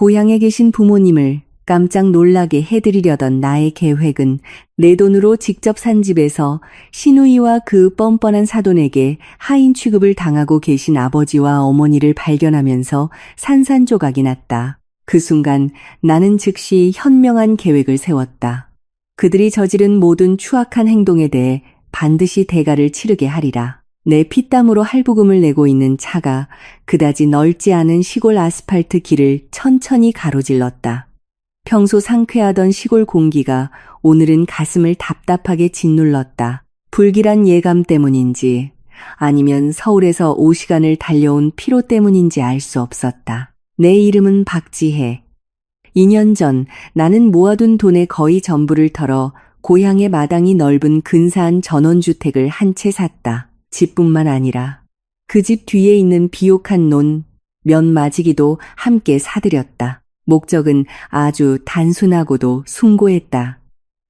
고향에 계신 부모님을 깜짝 놀라게 해드리려던 나의 계획은 내 돈으로 직접 산 집에서 시누이와 그 뻔뻔한 사돈에게 하인 취급을 당하고 계신 아버지와 어머니를 발견하면서 산산조각이 났다. 그 순간 나는 즉시 현명한 계획을 세웠다. 그들이 저지른 모든 추악한 행동에 대해 반드시 대가를 치르게 하리라. 내 피땀으로 할부금을 내고 있는 차가 그다지 넓지 않은 시골 아스팔트 길을 천천히 가로질렀다. 평소 상쾌하던 시골 공기가 오늘은 가슴을 답답하게 짓눌렀다. 불길한 예감 때문인지 아니면 서울에서 5시간을 달려온 피로 때문인지 알 수 없었다. 내 이름은 박지혜. 2년 전 나는 모아둔 돈의 거의 전부를 털어 고향의 마당이 넓은 근사한 전원주택을 한 채 샀다. 집뿐만 아니라 그 집 뒤에 있는 비옥한 논, 면마지기도 함께 사들였다. 목적은 아주 단순하고도 숭고했다.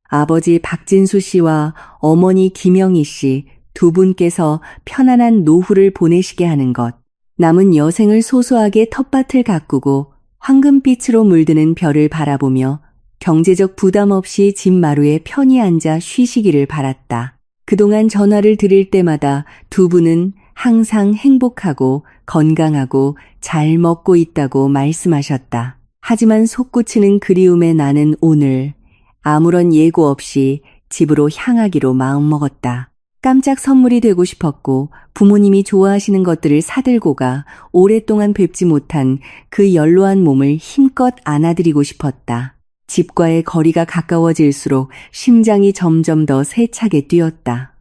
아버지 박진수 씨와 어머니 김영희 씨 두 분께서 편안한 노후를 보내시게 하는 것, 남은 여생을 소소하게 텃밭을 가꾸고 황금빛으로 물드는 별을 바라보며 경제적 부담 없이 집 마루에 편히 앉아 쉬시기를 바랐다. 그동안 전화를 드릴 때마다 두 분은 항상 행복하고 건강하고 잘 먹고 있다고 말씀하셨다. 하지만 솟구치는 그리움에 나는 오늘 아무런 예고 없이 집으로 향하기로 마음먹었다. 깜짝 선물이 되고 싶었고 부모님이 좋아하시는 것들을 사들고 가 오랫동안 뵙지 못한 그 연로한 몸을 힘껏 안아드리고 싶었다. 집과의 거리가 가까워질수록 심장이 점점 더 세차게 뛰었다.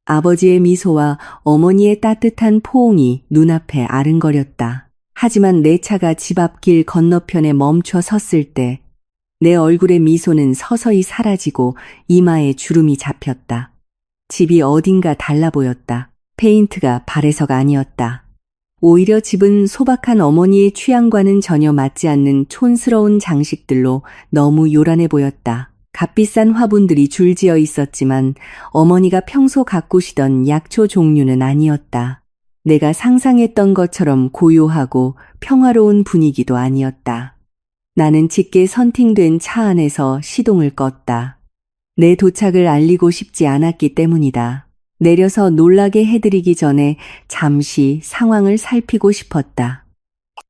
아버지의 미소와 어머니의 따뜻한 포옹이 눈앞에 아른거렸다. 하지만 내 차가 집 앞길 건너편에 멈춰 섰을 때 내 얼굴의 미소는 서서히 사라지고 이마에 주름이 잡혔다. 집이 어딘가 달라 보였다. 페인트가 발에서가 아니었다. 오히려 집은 소박한 어머니의 취향과는 전혀 맞지 않는 촌스러운 장식들로 너무 요란해 보였다. 값비싼 화분들이 줄지어 있었지만 어머니가 평소 가꾸시던 약초 종류는 아니었다. 내가 상상했던 것처럼 고요하고 평화로운 분위기도 아니었다. 나는 짙게 선팅된 차 안에서 시동을 껐다. 내 도착을 알리고 싶지 않았기 때문이다. 내려서 놀라게 해드리기 전에 잠시 상황을 살피고 싶었다.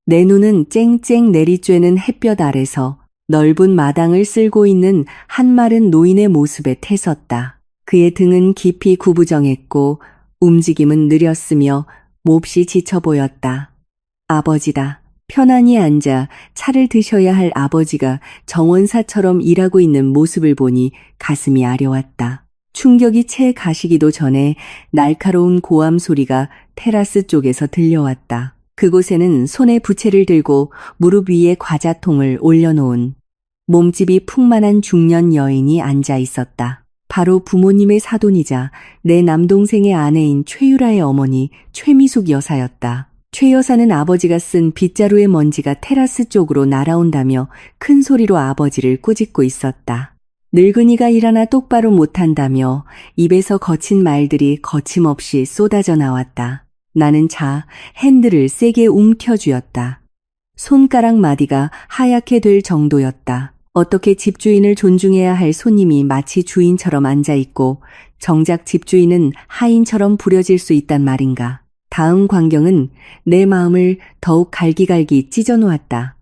내 눈은 쨍쨍 내리쬐는 햇볕 아래서 넓은 마당을 쓸고 있는 한마른 노인의 모습에 태섰다. 그의 등은 깊이 구부정했고 움직임은 느렸으며 몹시 지쳐 보였다. 아버지다. 편안히 앉아 차를 드셔야 할 아버지가 정원사처럼 일하고 있는 모습을 보니 가슴이 아려왔다. 충격이 채 가시기도 전에 날카로운 고함 소리가 테라스 쪽에서 들려왔다. 그곳에는 손에 부채를 들고 무릎 위에 과자통을 올려놓은 몸집이 풍만한 중년 여인이 앉아 있었다. 바로 부모님의 사돈이자 내 남동생의 아내인 최유라의 어머니 최미숙 여사였다. 최 여사는 아버지가 쓴 빗자루의 먼지가 테라스 쪽으로 날아온다며 큰 소리로 아버지를 꾸짖고 있었다. 늙은이가 일 하나 똑바로 못한다며 입에서 거친 말들이 거침없이 쏟아져 나왔다. 나는 핸들을 세게 움켜쥐었다. 손가락 마디가 하얗게 될 정도였다. 어떻게 집주인을 존중해야 할 손님이 마치 주인처럼 앉아있고 정작 집주인은 하인처럼 부려질 수 있단 말인가. 다음 광경은 내 마음을 더욱 갈기갈기 찢어놓았다.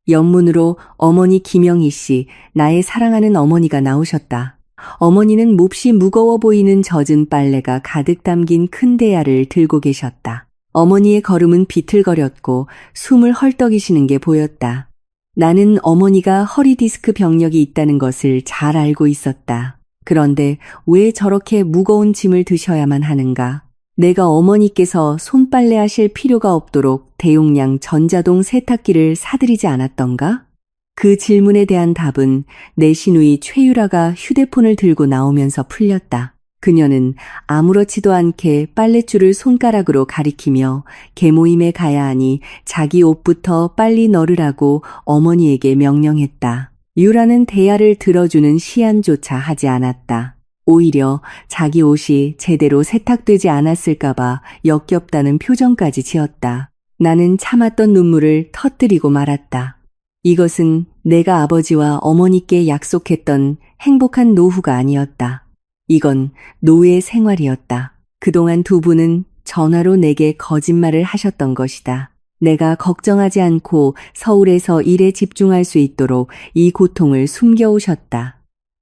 옆문으로 어머니 김영희 씨, 나의 사랑하는 어머니가 나오셨다. 어머니는 몹시 무거워 보이는 젖은 빨래가 가득 담긴 큰 대야를 들고 계셨다. 어머니의 걸음은 비틀거렸고 숨을 헐떡이시는 게 보였다. 나는 어머니가 허리 디스크 병력이 있다는 것을 잘 알고 있었다. 그런데 왜 저렇게 무거운 짐을 드셔야만 하는가? 내가 어머니께서 손빨래 하실 필요가 없도록 대용량 전자동 세탁기를 사드리지 않았던가? 그 질문에 대한 답은 내 시누이 최유라가 휴대폰을 들고 나오면서 풀렸다. 그녀는 아무렇지도 않게 빨랫줄을 손가락으로 가리키며 개모임에 가야 하니 자기 옷부터 빨리 널으라고 어머니에게 명령했다. 유라는 대야를 들어주는 시안조차 하지 않았다. 오히려 자기 옷이 제대로 세탁되지 않았을까봐 역겹다는 표정까지 지었다. 나는 참았던 눈물을 터뜨리고 말았다. 이것은 내가 아버지와 어머니께 약속했던 행복한 노후가 아니었다. 이건 노예 생활이었다. 그동안 두 분은 전화로 내게 거짓말을 하셨던 것이다. 내가 걱정하지 않고 서울에서 일에 집중할 수 있도록 이 고통을 숨겨오셨다.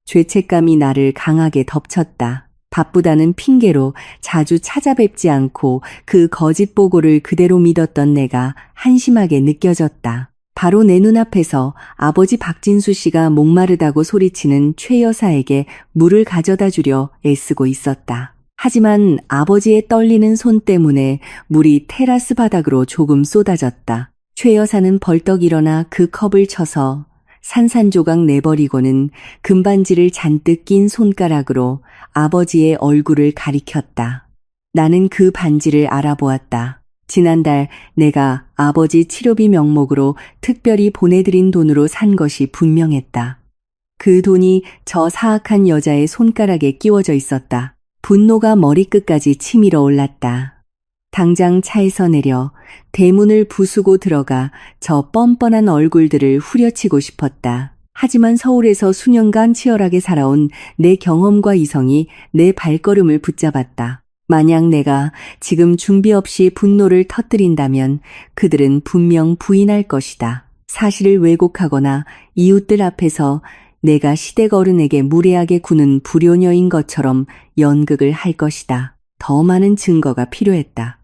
죄책감이 나를 강하게 덮쳤다. 바쁘다는 핑계로 자주 찾아뵙지 않고 그 거짓 보고를 그대로 믿었던 내가 한심하게 느껴졌다. 바로 내 눈앞에서 아버지 박진수 씨가 목마르다고 소리치는 최 여사에게 물을 가져다 주려 애쓰고 있었다. 하지만 아버지의 떨리는 손 때문에 물이 테라스 바닥으로 조금 쏟아졌다. 최 여사는 벌떡 일어나 그 컵을 쳐서 산산조각 내버리고는 금반지를 잔뜩 낀 손가락으로 아버지의 얼굴을 가리켰다. 나는 그 반지를 알아보았다. 지난달 내가 아버지 치료비 명목으로 특별히 보내드린 돈으로 산 것이 분명했다. 그 돈이 저 사악한 여자의 손가락에 끼워져 있었다. 분노가 머리끝까지 치밀어 올랐다. 당장 차에서 내려 대문을 부수고 들어가 저 뻔뻔한 얼굴들을 후려치고 싶었다. 하지만 서울에서 수년간 치열하게 살아온 내 경험과 이성이 내 발걸음을 붙잡았다. 만약 내가 지금 준비 없이 분노를 터뜨린다면 그들은 분명 부인할 것이다. 사실을 왜곡하거나 이웃들 앞에서 내가 시댁 어른에게 무례하게 구는 불효녀인 것처럼 연극을 할 것이다. 더 많은 증거가 필요했다.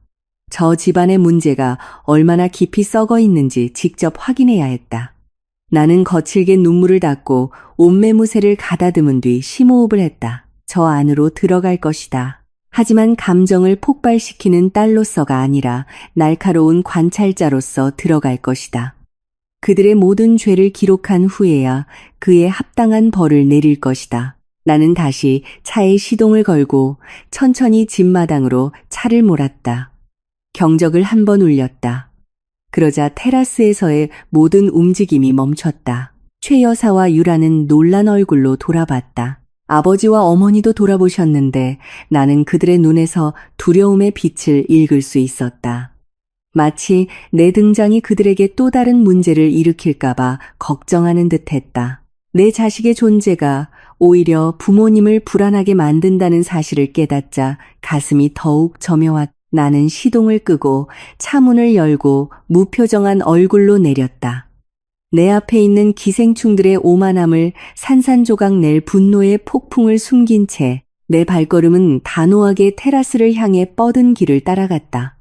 저 집안의 문제가 얼마나 깊이 썩어 있는지 직접 확인해야 했다. 나는 거칠게 눈물을 닫고 옷매무새를 가다듬은 뒤 심호흡을 했다. 저 안으로 들어갈 것이다. 하지만 감정을 폭발시키는 딸로서가 아니라 날카로운 관찰자로서 들어갈 것이다. 그들의 모든 죄를 기록한 후에야 그에 합당한 벌을 내릴 것이다. 나는 다시 차에 시동을 걸고 천천히 집마당으로 차를 몰았다. 경적을 한 번 울렸다. 그러자 테라스에서의 모든 움직임이 멈췄다. 최 여사와 유라는 놀란 얼굴로 돌아봤다. 아버지와 어머니도 돌아보셨는데 나는 그들의 눈에서 두려움의 빛을 읽을 수 있었다. 마치 내 등장이 그들에게 또 다른 문제를 일으킬까봐 걱정하는 듯했다. 내 자식의 존재가 오히려 부모님을 불안하게 만든다는 사실을 깨닫자 가슴이 더욱 저며왔다. 나는 시동을 끄고 차문을 열고 무표정한 얼굴로 내렸다. 내 앞에 있는 기생충들의 오만함을 산산조각 낼 분노의 폭풍을 숨긴 채 내 발걸음은 단호하게 테라스를 향해 뻗은 길을 따라갔다.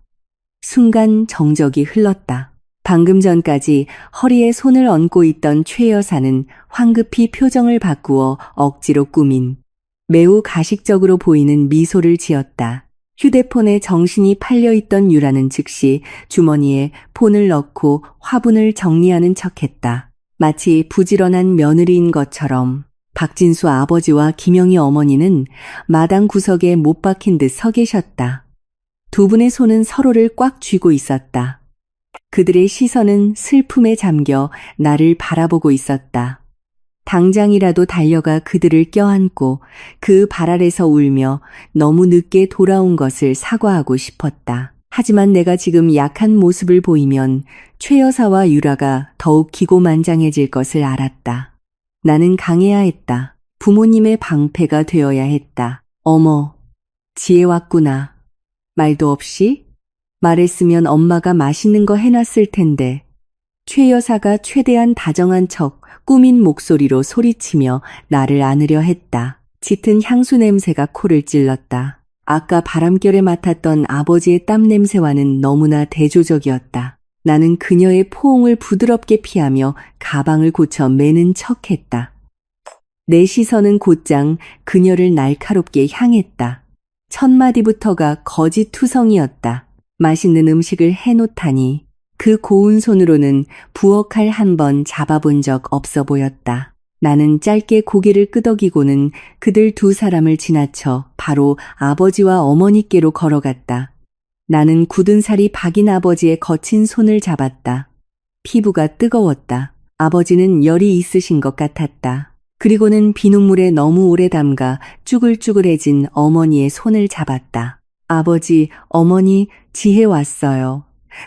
순간 정적이 흘렀다. 방금 전까지 허리에 손을 얹고 있던 최 여사는 황급히 표정을 바꾸어 억지로 꾸민 매우 가식적으로 보이는 미소를 지었다. 휴대폰에 정신이 팔려있던 유라는 즉시 주머니에 폰을 넣고 화분을 정리하는 척했다. 마치 부지런한 며느리인 것처럼. 박진수 아버지와 김영희 어머니는 마당 구석에 못 박힌 듯 서 계셨다. 두 분의 손은 서로를 꽉 쥐고 있었다. 그들의 시선은 슬픔에 잠겨 나를 바라보고 있었다. 당장이라도 달려가 그들을 껴안고 그 발 아래서 울며 너무 늦게 돌아온 것을 사과하고 싶었다. 하지만 내가 지금 약한 모습을 보이면 최 여사와 유라가 더욱 기고만장해질 것을 알았다. 나는 강해야 했다. 부모님의 방패가 되어야 했다. 어머, 지혜 왔구나. 말도 없이? 말했으면 엄마가 맛있는 거 해놨을 텐데. 최 여사가 최대한 다정한 척 꾸민 목소리로 소리치며 나를 안으려 했다. 짙은 향수 냄새가 코를 찔렀다. 아까 바람결에 맡았던 아버지의 땀 냄새와는 너무나 대조적이었다. 나는 그녀의 포옹을 부드럽게 피하며 가방을 고쳐 매는 척했다. 내 시선은 곧장 그녀를 날카롭게 향했다. 첫 마디부터가 거짓투성이었다. 맛있는 음식을 해놓다니. 그 고운 손으로는 부엌칼 한 번 잡아본 적 없어 보였다. 나는 짧게 고개를 끄덕이고는 그들 두 사람을 지나쳐 바로 아버지와 어머니께로 걸어갔다. 나는 굳은 살이 박인 아버지의 거친 손을 잡았다. 피부가 뜨거웠다. 아버지는 열이 있으신 것 같았다. 그리고는 비눗물에 너무 오래 담가 쭈글쭈글해진 어머니의 손을 잡았다. 아버지, 어머니, 지혜 왔어요.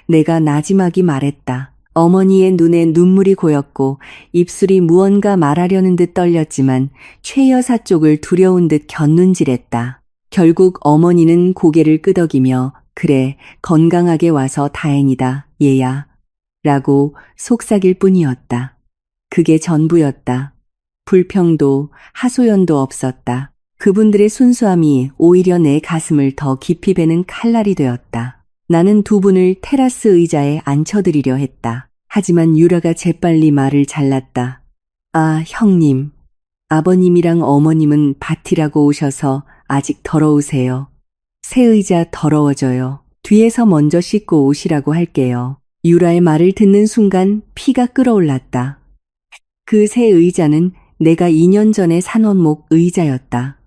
내가 나지막이 말했다. 어머니의 눈에 눈물이 고였고 입술이 무언가 말하려는 듯 떨렸지만 최 여사 쪽을 두려운 듯 곁눈질했다. 결국 어머니는 고개를 끄덕이며 그래, 건강하게 와서 다행이다, 얘야. 라고 속삭일 뿐이었다. 그게 전부였다. 불평도 하소연도 없었다. 그분들의 순수함이 오히려 내 가슴을 더 깊이 베는 칼날이 되었다. 나는 두 분을 테라스 의자에 앉혀드리려 했다. 하지만 유라가 재빨리 말을 잘랐다. 아, 형님. 아버님이랑 어머님은 밭이라고 오셔서 아직 더러우세요. 새 의자 더러워져요. 뒤에서 먼저 씻고 오시라고 할게요. 유라의 말을 듣는 순간 피가 끓어올랐다. 그 새 의자는 내가 2년 전에 산 원목 의자였다.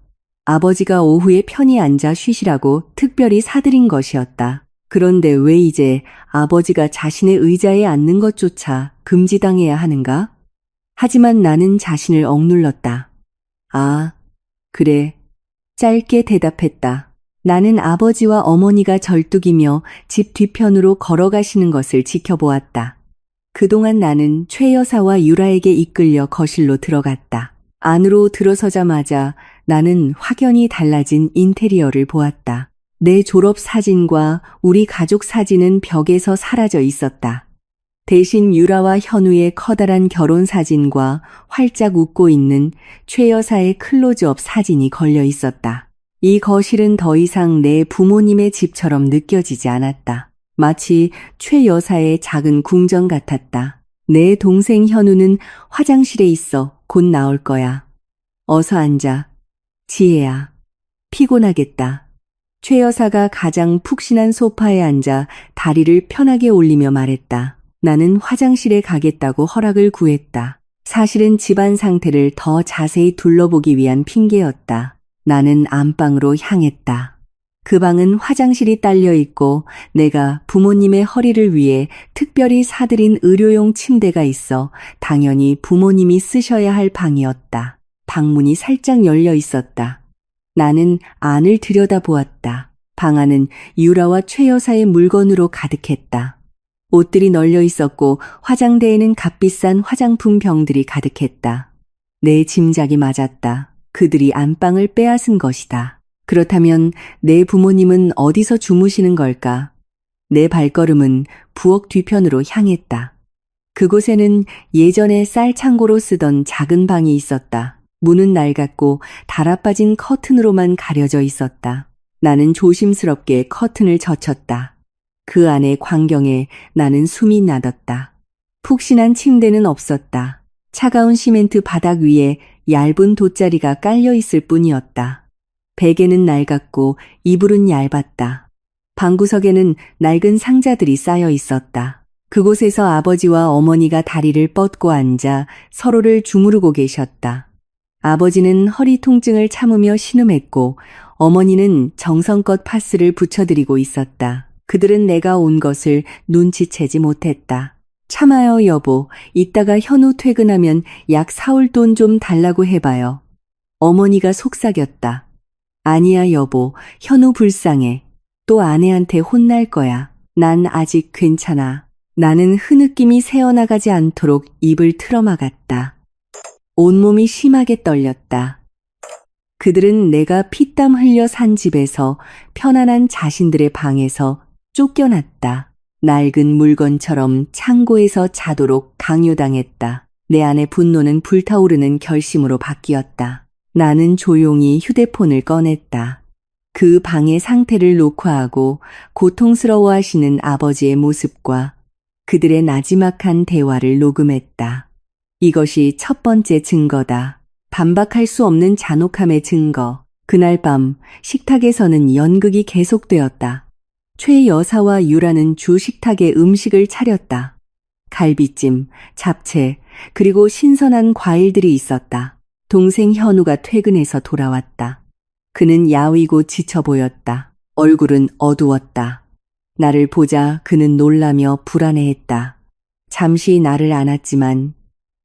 아버지가 오후에 편히 앉아 쉬시라고 특별히 사드린 것이었다. 그런데 왜 이제 아버지가 자신의 의자에 앉는 것조차 금지당해야 하는가? 하지만 나는 자신을 억눌렀다. 아, 그래. 짧게 대답했다. 나는 아버지와 어머니가 절뚝이며 집 뒤편으로 걸어가시는 것을 지켜보았다. 그동안 나는 최 여사와 유라에게 이끌려 거실로 들어갔다. 안으로 들어서자마자 나는 확연히 달라진 인테리어를 보았다. 내 졸업 사진과 우리 가족 사진은 벽에서 사라져 있었다. 대신 유라와 현우의 커다란 결혼 사진과 활짝 웃고 있는 최 여사의 클로즈업 사진이 걸려 있었다. 이 거실은 더 이상 내 부모님의 집처럼 느껴지지 않았다. 마치 최 여사의 작은 궁전 같았다. 내 동생 현우는 화장실에 있어 곧 나올 거야. 어서 앉아. 지혜야. 피곤하겠다. 최 여사가 가장 푹신한 소파에 앉아 다리를 편하게 올리며 말했다. 나는 화장실에 가겠다고 허락을 구했다. 사실은 집안 상태를 더 자세히 둘러보기 위한 핑계였다. 나는 안방으로 향했다. 그 방은 화장실이 딸려 있고 내가 부모님의 허리를 위해 특별히 사들인 의료용 침대가 있어 당연히 부모님이 쓰셔야 할 방이었다. 방문이 살짝 열려 있었다. 나는 안을 들여다보았다. 방 안은 유라와 최 여사의 물건으로 가득했다. 옷들이 널려 있었고 화장대에는 값비싼 화장품 병들이 가득했다. 내 짐작이 맞았다. 그들이 안방을 빼앗은 것이다. 그렇다면 내 부모님은 어디서 주무시는 걸까? 내 발걸음은 부엌 뒤편으로 향했다. 그곳에는 예전에 쌀 창고로 쓰던 작은 방이 있었다. 문은 낡았고 달아빠진 커튼으로만 가려져 있었다. 나는 조심스럽게 커튼을 젖혔다. 그 안의 광경에 나는 숨이 나뒀다. 푹신한 침대는 없었다. 차가운 시멘트 바닥 위에 얇은 돗자리가 깔려 있을 뿐이었다. 베개는 낡았고 이불은 얇았다. 방구석에는 낡은 상자들이 쌓여 있었다. 그곳에서 아버지와 어머니가 다리를 뻗고 앉아 서로를 주무르고 계셨다. 아버지는 허리 통증을 참으며 신음했고 어머니는 정성껏 파스를 붙여드리고 있었다. 그들은 내가 온 것을 눈치채지 못했다. 참아요, 여보. 이따가 현우 퇴근하면 약 사올 돈 좀 달라고 해봐요. 어머니가 속삭였다. 아니야, 여보. 현우 불쌍해. 또 아내한테 혼날 거야. 난 아직 괜찮아. 나는 흐느낌이 새어나가지 않도록 입을 틀어막았다. 온몸이 심하게 떨렸다. 그들은 내가 피땀 흘려 산 집에서 편안한 자신들의 방에서 쫓겨났다. 낡은 물건처럼 창고에서 자도록 강요당했다. 내 안의 분노는 불타오르는 결심으로 바뀌었다. 나는 조용히 휴대폰을 꺼냈다. 그 방의 상태를 녹화하고 고통스러워하시는 아버지의 모습과 그들의 나지막한 대화를 녹음했다. 이것이 첫 번째 증거다. 반박할 수 없는 잔혹함의 증거. 그날 밤 식탁에서는 연극이 계속되었다. 최 여사와 유라는 주 식탁에 음식을 차렸다. 갈비찜, 잡채, 그리고 신선한 과일들이 있었다. 동생 현우가 퇴근해서 돌아왔다. 그는 야위고 지쳐 보였다. 얼굴은 어두웠다. 나를 보자 그는 놀라며 불안해했다. 잠시 나를 안았지만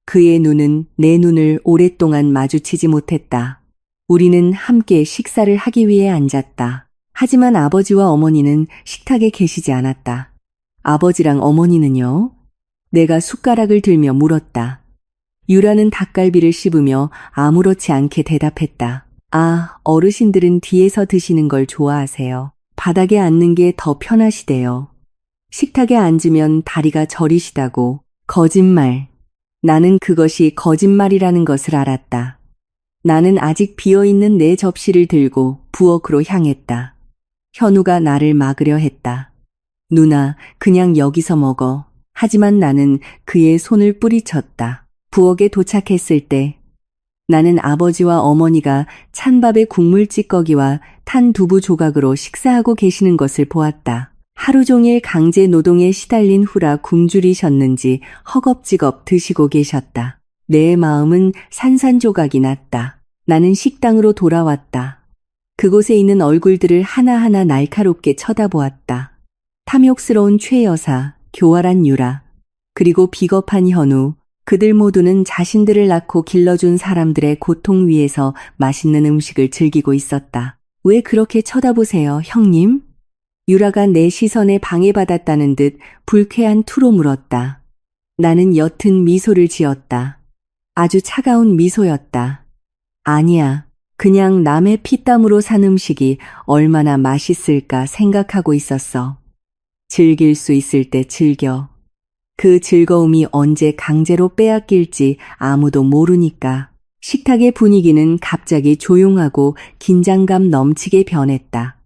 그의 눈은 내 눈을 오랫동안 마주치지 못했다. 우리는 함께 식사를 하기 위해 앉았다. 하지만 아버지와 어머니는 식탁에 계시지 않았다. 아버지랑 어머니는요? 내가 숟가락을 들며 물었다. 유라는 닭갈비를 씹으며 아무렇지 않게 대답했다. 아, 어르신들은 뒤에서 드시는 걸 좋아하세요. 바닥에 앉는 게 더 편하시대요. 식탁에 앉으면 다리가 저리시다고. 거짓말. 나는 그것이 거짓말이라는 것을 알았다. 나는 아직 비어있는 내 접시를 들고 부엌으로 향했다. 현우가 나를 막으려 했다. 누나, 그냥 여기서 먹어. 하지만 나는 그의 손을 뿌리쳤다. 부엌에 도착했을 때 나는 아버지와 어머니가 찬밥에 국물 찌꺼기와 탄 두부 조각으로 식사하고 계시는 것을 보았다. 하루 종일 강제 노동에 시달린 후라 굶주리셨는지 허겁지겁 드시고 계셨다. 내 마음은 산산조각이 났다. 나는 식당으로 돌아왔다. 그곳에 있는 얼굴들을 하나하나 날카롭게 쳐다보았다. 탐욕스러운 최 여사, 교활한 유라, 그리고 비겁한 현우, 그들 모두는 자신들을 낳고 길러준 사람들의 고통 위에서 맛있는 음식을 즐기고 있었다. 왜 그렇게 쳐다보세요, 형님? 유라가 내 시선에 방해받았다는 듯 불쾌한 투로 물었다. 나는 옅은 미소를 지었다. 아주 차가운 미소였다. 아니야. 그냥 남의 피땀으로 산 음식이 얼마나 맛있을까 생각하고 있었어. 즐길 수 있을 때 즐겨. 그 즐거움이 언제 강제로 빼앗길지 아무도 모르니까. 식탁의 분위기는 갑자기 조용하고 긴장감 넘치게 변했다.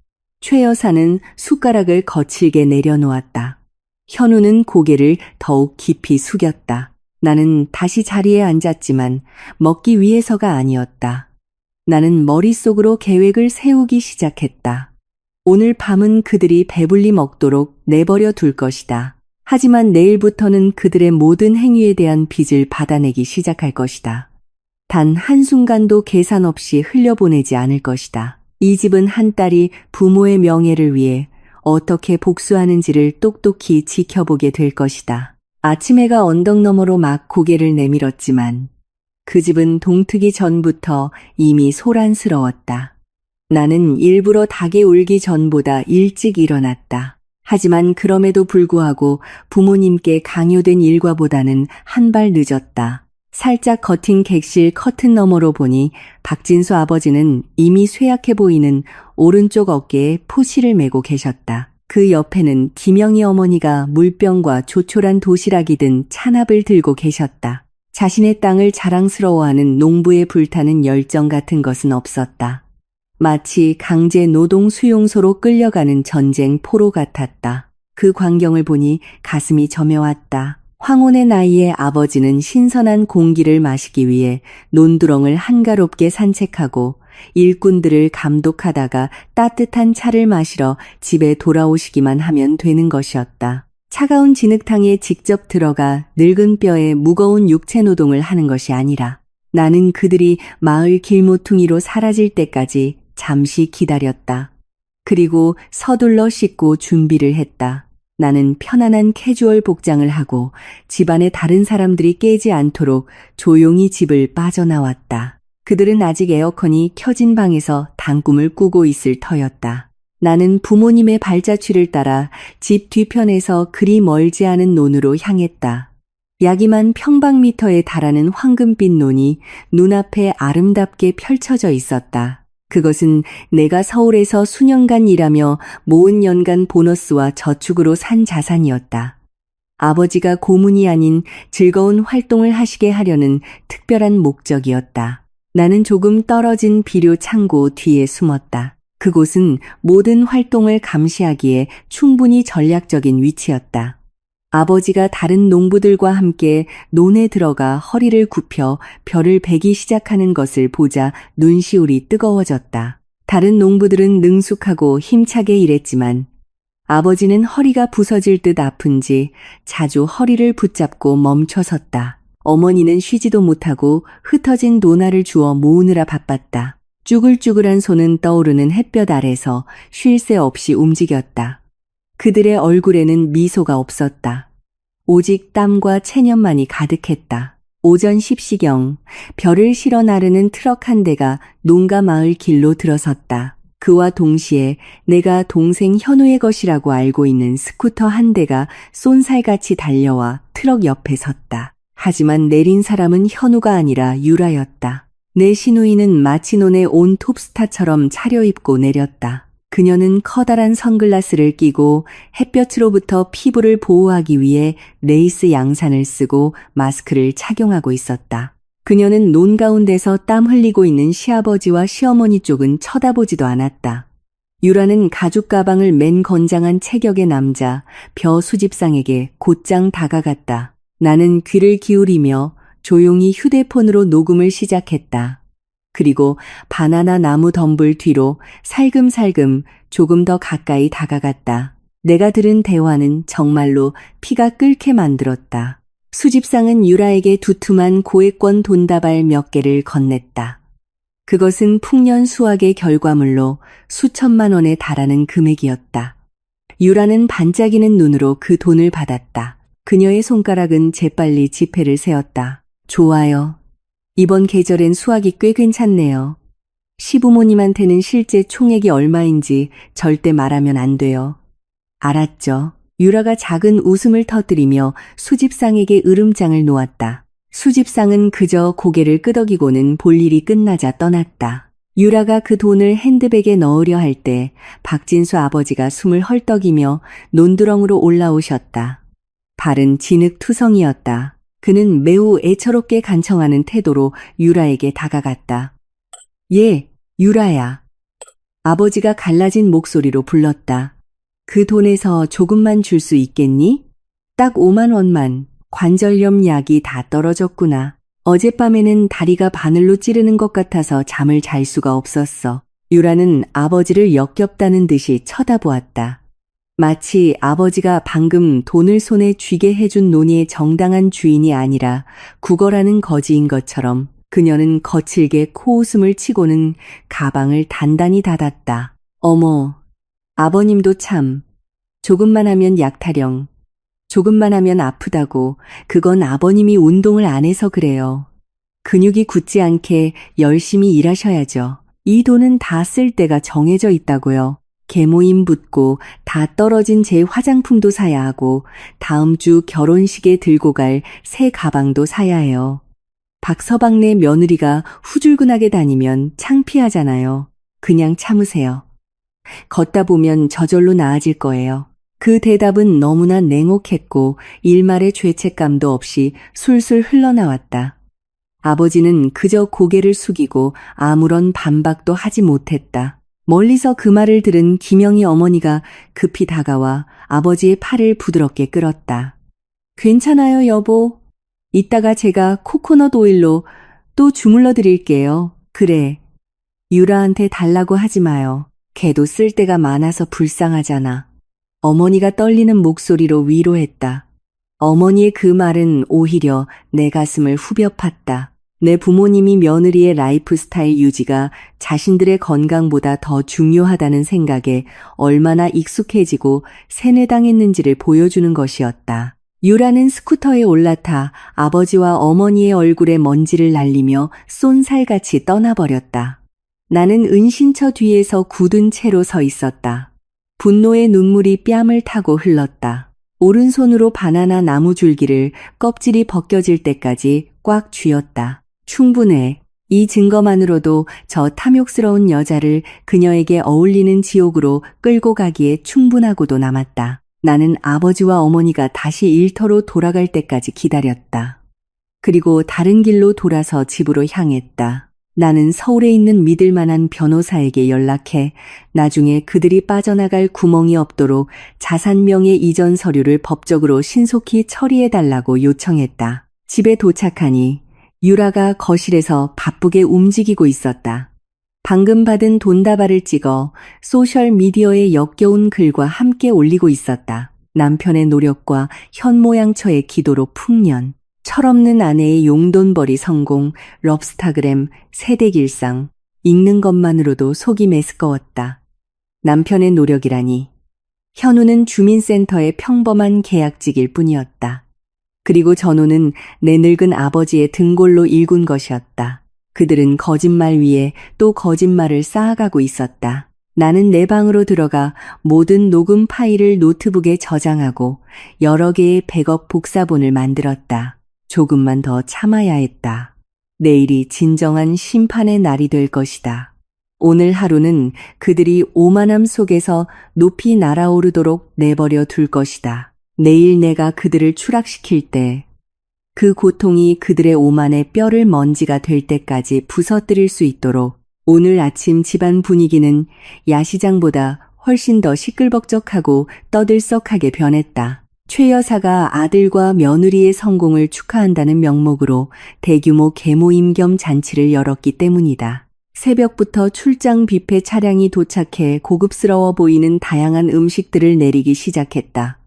최 여사는 숟가락을 거칠게 내려놓았다. 현우는 고개를 더욱 깊이 숙였다. 나는 다시 자리에 앉았지만 먹기 위해서가 아니었다. 나는 머릿속으로 계획을 세우기 시작했다. 오늘 밤은 그들이 배불리 먹도록 내버려 둘 것이다. 하지만 내일부터는 그들의 모든 행위에 대한 빚을 받아내기 시작할 것이다. 단 한순간도 계산 없이 흘려보내지 않을 것이다. 이 집은 한 딸이 부모의 명예를 위해 어떻게 복수하는지를 똑똑히 지켜보게 될 것이다. 아침 해가 언덕 너머로 막 고개를 내밀었지만 그 집은 동트기 전부터 이미 소란스러웠다. 나는 일부러 닭이 울기 전보다 일찍 일어났다. 하지만 그럼에도 불구하고 부모님께 강요된 일과보다는 한 발 늦었다. 살짝 거친 객실 커튼 너머로 보니 박진수 아버지는 이미 쇠약해 보이는 오른쪽 어깨에 포실을 메고 계셨다. 그 옆에는 김영희 어머니가 물병과 조촐한 도시락이 든 찬압을 들고 계셨다. 자신의 땅을 자랑스러워하는 농부에 불타는 열정 같은 것은 없었다. 마치 강제 노동 수용소로 끌려가는 전쟁 포로 같았다. 그 광경을 보니 가슴이 저며왔다. 황혼의 나이에 아버지는 신선한 공기를 마시기 위해 논두렁을 한가롭게 산책하고 일꾼들을 감독하다가 따뜻한 차를 마시러 집에 돌아오시기만 하면 되는 것이었다. 차가운 진흙탕에 직접 들어가 늙은 뼈에 무거운 육체 노동을 하는 것이 아니라 나는 그들이 마을 길모퉁이로 사라질 때까지 잠시 기다렸다. 그리고 서둘러 씻고 준비를 했다. 나는 편안한 캐주얼 복장을 하고 집안의 다른 사람들이 깨지 않도록 조용히 집을 빠져나왔다. 그들은 아직 에어컨이 켜진 방에서 단꿈을 꾸고 있을 터였다. 나는 부모님의 발자취를 따라 집 뒤편에서 그리 멀지 않은 논으로 향했다. 야기만 평방미터에 달하는 황금빛 논이 눈앞에 아름답게 펼쳐져 있었다. 그것은 내가 서울에서 수년간 일하며 모은 연간 보너스와 저축으로 산 자산이었다. 아버지가 고문이 아닌 즐거운 활동을 하시게 하려는 특별한 목적이었다. 나는 조금 떨어진 비료 창고 뒤에 숨었다. 그곳은 모든 활동을 감시하기에 충분히 전략적인 위치였다. 아버지가 다른 농부들과 함께 논에 들어가 허리를 굽혀 벼를 베기 시작하는 것을 보자 눈시울이 뜨거워졌다. 다른 농부들은 능숙하고 힘차게 일했지만 아버지는 허리가 부서질 듯 아픈지 자주 허리를 붙잡고 멈춰섰다. 어머니는 쉬지도 못하고 흩어진 논알을 주워 모으느라 바빴다. 쭈글쭈글한 손은 떠오르는 햇볕 아래서 쉴 새 없이 움직였다. 그들의 얼굴에는 미소가 없었다. 오직 땀과 체념만이 가득했다. 오전 10시경 별을 실어 나르는 트럭 한 대가 농가 마을 길로 들어섰다. 그와 동시에 내가 동생 현우의 것이라고 알고 있는 스쿠터 한 대가 쏜살같이 달려와 트럭 옆에 섰다. 하지만 내린 사람은 현우가 아니라 유라였다. 내 시누이는 마치 논에 온 톱스타처럼 차려입고 내렸다. 그녀는 커다란 선글라스를 끼고 햇볕으로부터 피부를 보호하기 위해 레이스 양산을 쓰고 마스크를 착용하고 있었다. 그녀는 논 가운데서 땀 흘리고 있는 시아버지와 시어머니 쪽은 쳐다보지도 않았다. 유라는 가죽 가방을 맨 건장한 체격의 남자 벼 수집상에게 곧장 다가갔다. 나는 귀를 기울이며 조용히 휴대폰으로 녹음을 시작했다. 그리고 바나나 나무 덤불 뒤로 살금살금 조금 더 가까이 다가갔다. 내가 들은 대화는 정말로 피가 끓게 만들었다. 수집상은 유라에게 두툼한 고액권 돈다발 몇 개를 건넸다. 그것은 풍년 수확의 결과물로 수천만 원에 달하는 금액이었다. 유라는 반짝이는 눈으로 그 돈을 받았다. 그녀의 손가락은 재빨리 지폐를 세었다. 좋아요. 이번 계절엔 수확이 꽤 괜찮네요. 시부모님한테는 실제 총액이 얼마인지 절대 말하면 안 돼요. 알았죠. 유라가 작은 웃음을 터뜨리며 수집상에게 으름장을 놓았다. 수집상은 그저 고개를 끄덕이고는 볼 일이 끝나자 떠났다. 유라가 그 돈을 핸드백에 넣으려 할 때 박진수 아버지가 숨을 헐떡이며 논두렁으로 올라오셨다. 발은 진흙투성이었다. 그는 매우 애처롭게 간청하는 태도로 유라에게 다가갔다. 예, 유라야. 아버지가 갈라진 목소리로 불렀다. 그 돈에서 조금만 줄 수 있겠니? 딱 5만 원만. 관절염 약이 다 떨어졌구나. 어젯밤에는 다리가 바늘로 찌르는 것 같아서 잠을 잘 수가 없었어. 유라는 아버지를 역겹다는 듯이 쳐다보았다. 마치 아버지가 방금 돈을 손에 쥐게 해준 논의의 정당한 주인이 아니라 구걸하는 거지인 것처럼 그녀는 거칠게 코웃음을 치고는 가방을 단단히 닫았다. 어머, 아버님도 참. 조금만 하면 약타령. 조금만 하면 아프다고. 그건 아버님이 운동을 안 해서 그래요. 근육이 굳지 않게 열심히 일하셔야죠. 이 돈은 다 쓸 때가 정해져 있다고요. 계모임 붙고 다 떨어진 제 화장품도 사야 하고 다음 주 결혼식에 들고 갈 새 가방도 사야 해요. 박서방네 며느리가 후줄근하게 다니면 창피하잖아요. 그냥 참으세요. 걷다 보면 저절로 나아질 거예요. 그 대답은 너무나 냉혹했고 일말의 죄책감도 없이 술술 흘러나왔다. 아버지는 그저 고개를 숙이고 아무런 반박도 하지 못했다. 멀리서 그 말을 들은 김영희 어머니가 급히 다가와 아버지의 팔을 부드럽게 끌었다. 괜찮아요, 여보. 이따가 제가 코코넛 오일로 또 주물러 드릴게요. 그래. 유라한테 달라고 하지 마요. 걔도 쓸 데가 많아서 불쌍하잖아. 어머니가 떨리는 목소리로 위로했다. 어머니의 그 말은 오히려 내 가슴을 후벼 팠다. 내 부모님이 며느리의 라이프 스타일 유지가 자신들의 건강보다 더 중요하다는 생각에 얼마나 익숙해지고 세뇌당했는지를 보여주는 것이었다. 유라는 스쿠터에 올라타 아버지와 어머니의 얼굴에 먼지를 날리며 쏜살같이 떠나버렸다. 나는 은신처 뒤에서 굳은 채로 서 있었다. 분노의 눈물이 뺨을 타고 흘렀다. 오른손으로 바나나 나무 줄기를 껍질이 벗겨질 때까지 꽉 쥐었다. 충분해. 이 증거만으로도 저 탐욕스러운 여자를 그녀에게 어울리는 지옥으로 끌고 가기에 충분하고도 남았다. 나는 아버지와 어머니가 다시 일터로 돌아갈 때까지 기다렸다. 그리고 다른 길로 돌아서 집으로 향했다. 나는 서울에 있는 믿을 만한 변호사에게 연락해 나중에 그들이 빠져나갈 구멍이 없도록 자산명의 이전 서류를 법적으로 신속히 처리해달라고 요청했다. 집에 도착하니 유라가 거실에서 바쁘게 움직이고 있었다. 방금 받은 돈다발을 찍어 소셜미디어에 역겨운 글과 함께 올리고 있었다. 남편의 노력과 현모양처의 기도로 풍년, 철없는 아내의 용돈벌이 성공, 럽스타그램, 세대길상, 읽는 것만으로도 속이 메스꺼웠다. 남편의 노력이라니. 현우는 주민센터의 평범한 계약직일 뿐이었다. 그리고 전우는 내 늙은 아버지의 등골로 일군 것이었다. 그들은 거짓말 위에 또 거짓말을 쌓아가고 있었다. 나는 내 방으로 들어가 모든 녹음 파일을 노트북에 저장하고 여러 개의 백업 복사본을 만들었다. 조금만 더 참아야 했다. 내일이 진정한 심판의 날이 될 것이다. 오늘 하루는 그들이 오만함 속에서 높이 날아오르도록 내버려 둘 것이다. 내일 내가 그들을 추락시킬 때 그 고통이 그들의 오만의 뼈를 먼지가 될 때까지 부서뜨릴 수 있도록 오늘 아침 집안 분위기는 야시장보다 훨씬 더 시끌벅적하고 떠들썩하게 변했다. 최 여사가 아들과 며느리의 성공을 축하한다는 명목으로 대규모 계모임 겸 잔치를 열었기 때문이다. 새벽부터 출장 뷔페 차량이 도착해 고급스러워 보이는 다양한 음식들을 내리기 시작했다.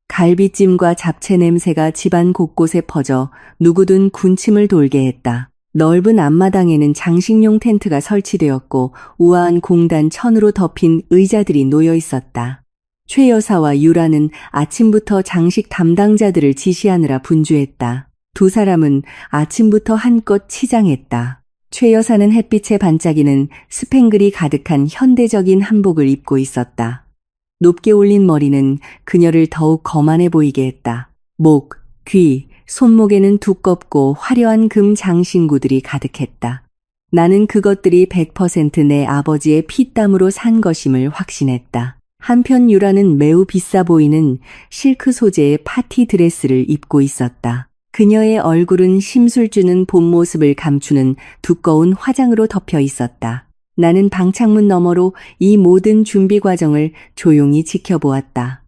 갈비찜과 잡채 냄새가 집안 곳곳에 퍼져 누구든 군침을 돌게 했다. 넓은 앞마당에는 장식용 텐트가 설치되었고 우아한 공단 천으로 덮인 의자들이 놓여 있었다. 최 여사와 유라는 아침부터 장식 담당자들을 지시하느라 분주했다. 두 사람은 아침부터 한껏 치장했다. 최 여사는 햇빛에 반짝이는 스팽글이 가득한 현대적인 한복을 입고 있었다. 높게 올린 머리는 그녀를 더욱 거만해 보이게 했다. 목, 귀, 손목에는 두껍고 화려한 금 장신구들이 가득했다. 나는 그것들이 100% 내 아버지의 피땀으로 산 것임을 확신했다. 한편 유라는 매우 비싸 보이는 실크 소재의 파티 드레스를 입고 있었다. 그녀의 얼굴은 심술주는 본 모습을 감추는 두꺼운 화장으로 덮여 있었다. 나는 방창문 너머로 이 모든 준비 과정을 조용히 지켜보았다.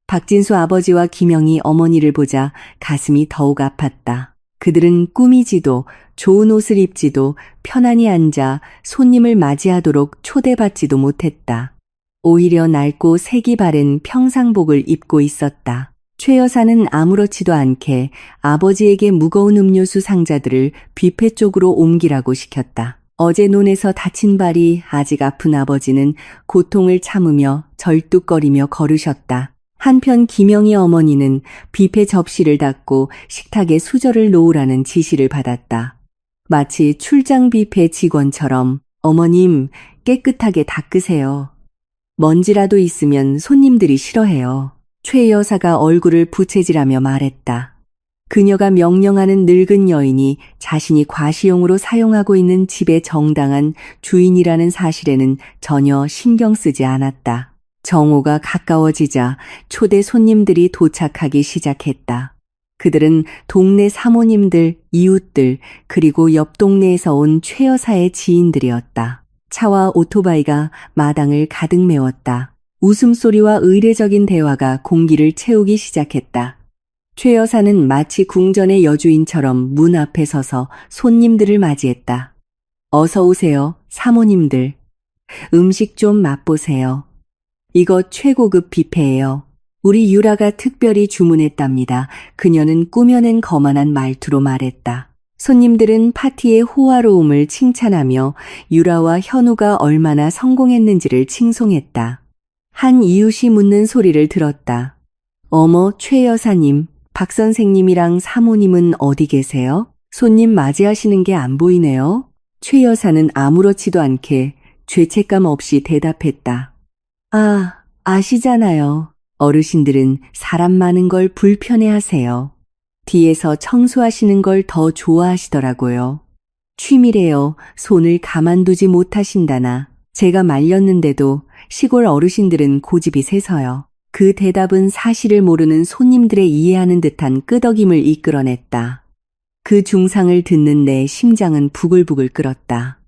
박진수 아버지와 김영희 어머니를 보자 가슴이 더욱 아팠다. 그들은 꾸미지도 좋은 옷을 입지도 편안히 앉아 손님을 맞이하도록 초대받지도 못했다. 오히려 낡고 색이 바랜 평상복을 입고 있었다. 최 여사는 아무렇지도 않게 아버지에게 무거운 음료수 상자들을 뷔페 쪽으로 옮기라고 시켰다. 어제 논에서 다친 발이 아직 아픈 아버지는 고통을 참으며 절뚝거리며 걸으셨다. 한편 김영희 어머니는 뷔페 접시를 닫고 식탁에 수저를 놓으라는 지시를 받았다. 마치 출장 뷔페 직원처럼 어머님 깨끗하게 닦으세요. 먼지라도 있으면 손님들이 싫어해요. 최 여사가 얼굴을 부채질하며 말했다. 그녀가 명령하는 늙은 여인이 자신이 과시용으로 사용하고 있는 집의 정당한 주인이라는 사실에는 전혀 신경 쓰지 않았다. 정오가 가까워지자 초대 손님들이 도착하기 시작했다. 그들은 동네 사모님들, 이웃들, 그리고 옆 동네에서 온 최 여사의 지인들이었다. 차와 오토바이가 마당을 가득 메웠다. 웃음소리와 의례적인 대화가 공기를 채우기 시작했다. 최 여사는 마치 궁전의 여주인처럼 문 앞에 서서 손님들을 맞이했다. 어서 오세요, 사모님들. 음식 좀 맛보세요. 이거 최고급 뷔페예요. 우리 유라가 특별히 주문했답니다. 그녀는 꾸며낸 거만한 말투로 말했다. 손님들은 파티의 호화로움을 칭찬하며 유라와 현우가 얼마나 성공했는지를 칭송했다. 한 이웃이 묻는 소리를 들었다. 어머, 최 여사님, 박 선생님이랑 사모님은 어디 계세요? 손님 맞이하시는 게 안 보이네요. 최 여사는 아무렇지도 않게 죄책감 없이 대답했다. 아, 아시잖아요. 어르신들은 사람 많은 걸 불편해하세요. 뒤에서 청소하시는 걸 더 좋아하시더라고요. 취미래요. 손을 가만두지 못하신다나. 제가 말렸는데도 시골 어르신들은 고집이 세서요. 그 대답은 사실을 모르는 손님들의 이해하는 듯한 끄덕임을 이끌어냈다. 그 중상을 듣는 내 심장은 부글부글 끓었다.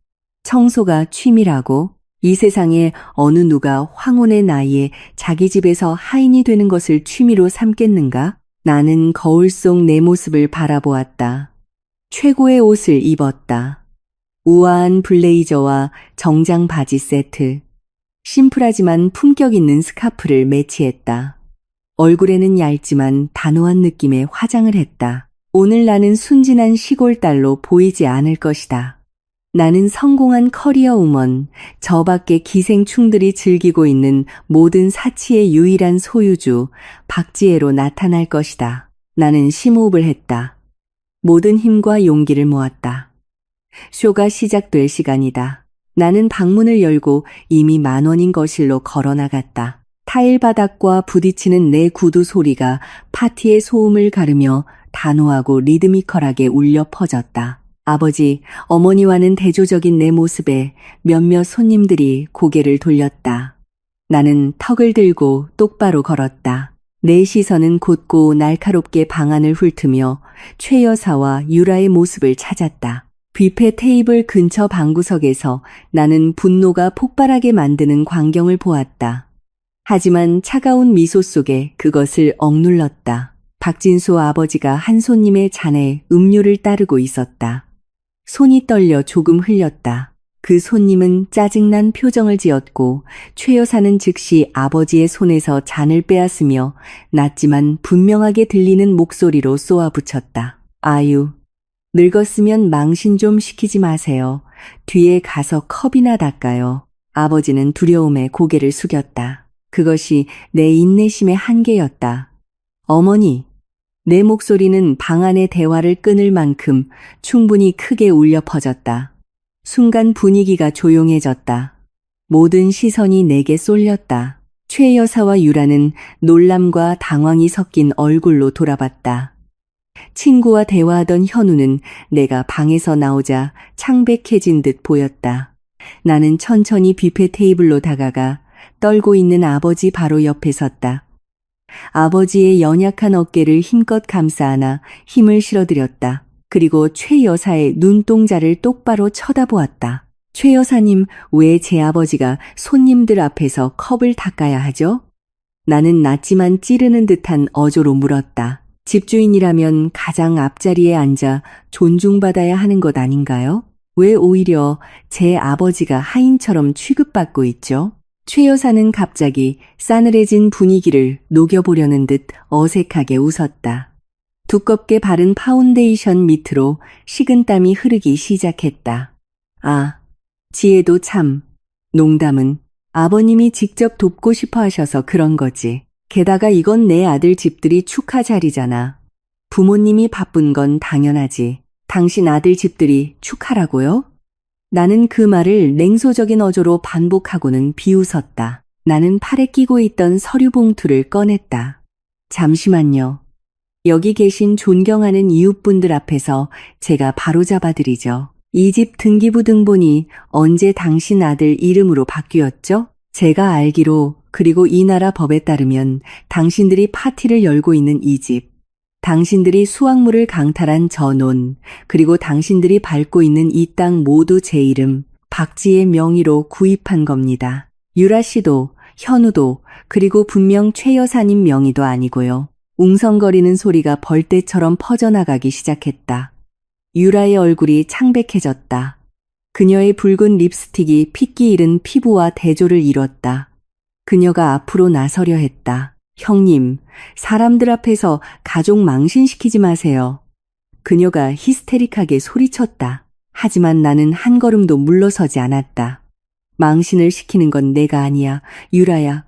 청소가 취미라고? 이 세상에 어느 누가 황혼의 나이에 자기 집에서 하인이 되는 것을 취미로 삼겠는가? 나는 거울 속 내 모습을 바라보았다. 최고의 옷을 입었다. 우아한 블레이저와 정장 바지 세트. 심플하지만 품격 있는 스카프를 매치했다. 얼굴에는 얇지만 단호한 느낌의 화장을 했다. 오늘 나는 순진한 시골딸로 보이지 않을 것이다. 나는 성공한 커리어 우먼, 저 밖에 기생충들이 즐기고 있는 모든 사치의 유일한 소유주, 박지혜로 나타날 것이다. 나는 심호흡을 했다. 모든 힘과 용기를 모았다. 쇼가 시작될 시간이다. 나는 방문을 열고 이미 10,000원인 거실로 걸어 나갔다. 타일 바닥과 부딪히는 내 구두 소리가 파티의 소음을 가르며 단호하고 리드미컬하게 울려 퍼졌다. 아버지, 어머니와는 대조적인 내 모습에 몇몇 손님들이 고개를 돌렸다. 나는 턱을 들고 똑바로 걸었다. 내 시선은 곧고 날카롭게 방 안을 훑으며 최 여사와 유라의 모습을 찾았다. 뷔페 테이블 근처 방구석에서 나는 분노가 폭발하게 만드는 광경을 보았다. 하지만 차가운 미소 속에 그것을 억눌렀다. 박진수 아버지가 한 손님의 잔에 음료를 따르고 있었다. 손이 떨려 조금 흘렸다. 그 손님은 짜증난 표정을 지었고 최 여사는 즉시 아버지의 손에서 잔을 빼앗으며 낮지만 분명하게 들리는 목소리로 쏘아붙였다. 아유, 늙었으면 망신 좀 시키지 마세요. 뒤에 가서 컵이나 닦아요. 아버지는 두려움에 고개를 숙였다. 그것이 내 인내심의 한계였다. 어머니, 내 목소리는 방 안의 대화를 끊을 만큼 충분히 크게 울려 퍼졌다. 순간 분위기가 조용해졌다. 모든 시선이 내게 쏠렸다. 최 여사와 유라는 놀람과 당황이 섞인 얼굴로 돌아봤다. 친구와 대화하던 현우는 내가 방에서 나오자 창백해진 듯 보였다. 나는 천천히 뷔페 테이블로 다가가 떨고 있는 아버지 바로 옆에 섰다. 아버지의 연약한 어깨를 힘껏 감싸 안아 힘을 실어드렸다. 그리고 최 여사의 눈동자를 똑바로 쳐다보았다. 최 여사님, 왜 제 아버지가 손님들 앞에서 컵을 닦아야 하죠? 나는 낮지만 찌르는 듯한 어조로 물었다. 집주인이라면 가장 앞자리에 앉아 존중받아야 하는 것 아닌가요? 왜 오히려 제 아버지가 하인처럼 취급받고 있죠? 최 여사는 갑자기 싸늘해진 분위기를 녹여보려는 듯 어색하게 웃었다. 두껍게 바른 파운데이션 밑으로 식은땀이 흐르기 시작했다. 아, 지혜도 참. 농담은 아버님이 직접 돕고 싶어 하셔서 그런 거지. 게다가 이건 내 아들 집들이 축하 자리잖아. 부모님이 바쁜 건 당연하지. 당신 아들 집들이 축하라고요? 나는 그 말을 냉소적인 어조로 반복하고는 비웃었다. 나는 팔에 끼고 있던 서류 봉투를 꺼냈다. 잠시만요. 여기 계신 존경하는 이웃분들 앞에서 제가 바로잡아드리죠. 이 집 등기부 등본이 언제 당신 아들 이름으로 바뀌었죠? 제가 알기로, 그리고 이 나라 법에 따르면 당신들이 파티를 열고 있는 이 집, 당신들이 수확물을 강탈한 저 논, 그리고 당신들이 밟고 있는 이 땅 모두 제 이름, 박지의 명의로 구입한 겁니다. 유라 씨도, 현우도, 그리고 분명 최 여사님 명의도 아니고요. 웅성거리는 소리가 벌떼처럼 퍼져나가기 시작했다. 유라의 얼굴이 창백해졌다. 그녀의 붉은 립스틱이 핏기 잃은 피부와 대조를 이뤘다. 그녀가 앞으로 나서려 했다. 형님, 사람들 앞에서 가족 망신시키지 마세요. 그녀가 히스테릭하게 소리쳤다. 하지만 나는 한 걸음도 물러서지 않았다. 망신을 시키는 건 내가 아니야, 유라야.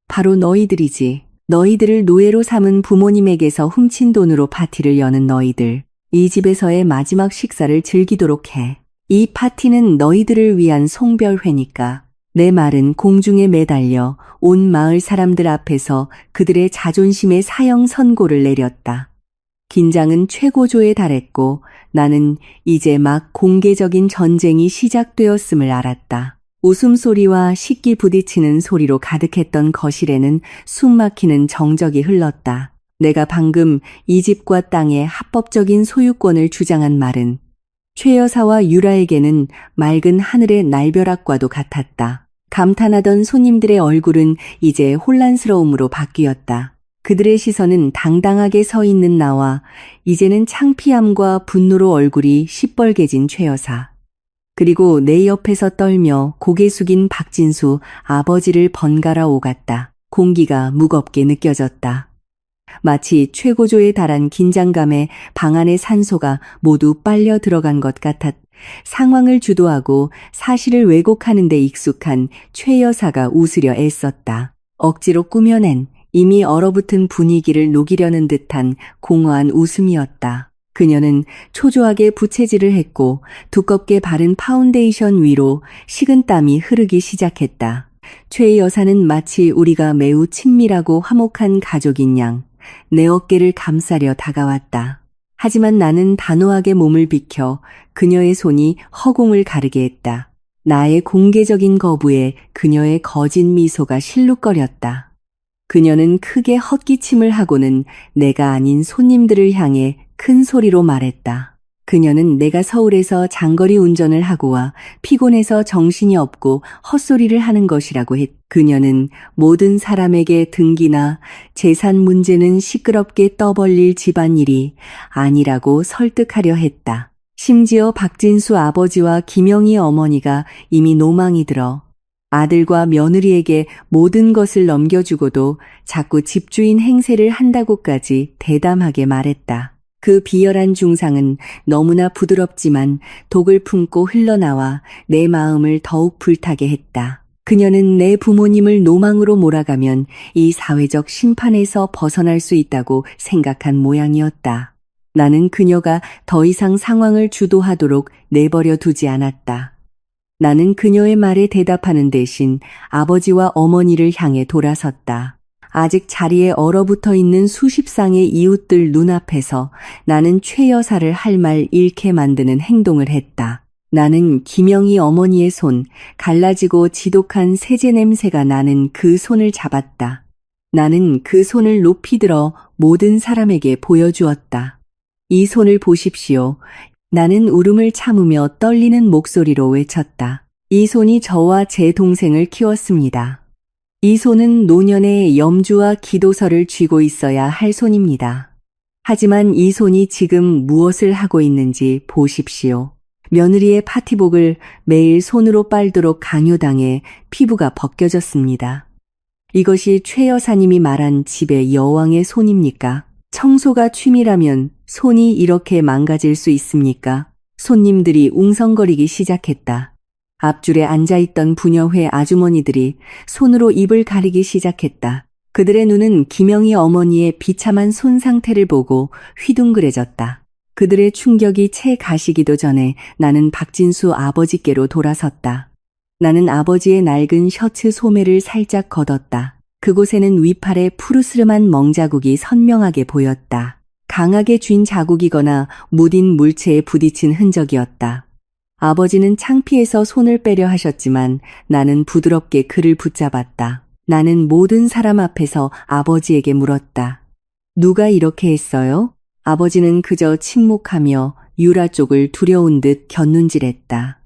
바로 너희들이지. 너희들을 노예로 삼은 부모님에게서 훔친 돈으로 파티를 여는 너희들. 이 집에서의 마지막 식사를 즐기도록 해. 이 파티는 너희들을 위한 송별회니까. 내 말은 공중에 매달려 온 마을 사람들 앞에서 그들의 자존심의 사형 선고를 내렸다. 긴장은 최고조에 달했고 나는 이제 막 공개적인 전쟁이 시작되었음을 알았다. 웃음소리와 식기 부딪히는 소리로 가득했던 거실에는 숨막히는 정적이 흘렀다. 내가 방금 이 집과 땅의 합법적인 소유권을 주장한 말은 최 여사와 유라에게는 맑은 하늘의 날벼락과도 같았다. 감탄하던 손님들의 얼굴은 이제 혼란스러움으로 바뀌었다. 그들의 시선은 당당하게 서 있는 나와 이제는 창피함과 분노로 얼굴이 시뻘개진 최 여사. 그리고 내 옆에서 떨며 고개 숙인 박진수 아버지를 번갈아 오갔다. 공기가 무겁게 느껴졌다. 마치 최고조에 달한 긴장감에 방 안의 산소가 모두 빨려 들어간 것 같았다. 상황을 주도하고 사실을 왜곡하는 데 익숙한 최 여사가 웃으려 애썼다. 억지로 꾸며낸 이미 얼어붙은 분위기를 녹이려는 듯한 공허한 웃음이었다. 그녀는 초조하게 부채질을 했고 두껍게 바른 파운데이션 위로 식은 땀이 흐르기 시작했다. 최 여사는 마치 우리가 매우 친밀하고 화목한 가족인 양 내 어깨를 감싸려 다가왔다. 하지만 나는 단호하게 몸을 비켜 그녀의 손이 허공을 가르게 했다. 나의 공개적인 거부에 그녀의 거짓 미소가 실룩거렸다. 그녀는 크게 헛기침을 하고는 내가 아닌 손님들을 향해 큰 소리로 말했다. 그녀는 내가 서울에서 장거리 운전을 하고 와 피곤해서 정신이 없고 헛소리를 하는 것이라고 했다. 그녀는 모든 사람에게 등기나 재산 문제는 시끄럽게 떠벌릴 집안일이 아니라고 설득하려 했다. 심지어 박진수 아버지와 김영희 어머니가 이미 노망이 들어 아들과 며느리에게 모든 것을 넘겨주고도 자꾸 집주인 행세를 한다고까지 대담하게 말했다. 그 비열한 중상은 너무나 부드럽지만 독을 품고 흘러나와 내 마음을 더욱 불타게 했다. 그녀는 내 부모님을 노망으로 몰아가면 이 사회적 심판에서 벗어날 수 있다고 생각한 모양이었다. 나는 그녀가 더 이상 상황을 주도하도록 내버려 두지 않았다. 나는 그녀의 말에 대답하는 대신 아버지와 어머니를 향해 돌아섰다. 아직 자리에 얼어붙어 있는 수십 쌍의 이웃들 눈앞에서 나는 최 여사를 할 말 잃게 만드는 행동을 했다. 나는 김영희 어머니의 손, 갈라지고 지독한 세제 냄새가 나는 그 손을 잡았다. 나는 그 손을 높이 들어 모든 사람에게 보여주었다. 이 손을 보십시오. 나는 울음을 참으며 떨리는 목소리로 외쳤다. 이 손이 저와 제 동생을 키웠습니다. 이 손은 노년의 염주와 기도서를 쥐고 있어야 할 손입니다. 하지만 이 손이 지금 무엇을 하고 있는지 보십시오. 며느리의 파티복을 매일 손으로 빨도록 강요당해 피부가 벗겨졌습니다. 이것이 최 여사님이 말한 집의 여왕의 손입니까? 청소가 취미라면 손이 이렇게 망가질 수 있습니까? 손님들이 웅성거리기 시작했다. 앞줄에 앉아있던 부녀회 아주머니들이 손으로 입을 가리기 시작했다. 그들의 눈은 김영희 어머니의 비참한 손 상태를 보고 휘둥그레졌다. 그들의 충격이 채 가시기도 전에 나는 박진수 아버지께로 돌아섰다. 나는 아버지의 낡은 셔츠 소매를 살짝 걷었다. 그곳에는 위팔에 푸르스름한 멍자국이 선명하게 보였다. 강하게 쥔 자국이거나 무딘 물체에 부딪힌 흔적이었다. 아버지는 창피해서 손을 빼려 하셨지만 나는 부드럽게 그를 붙잡았다. 나는 모든 사람 앞에서 아버지에게 물었다. 누가 이렇게 했어요? 아버지는 그저 침묵하며 유라 쪽을 두려운 듯 곁눈질했다.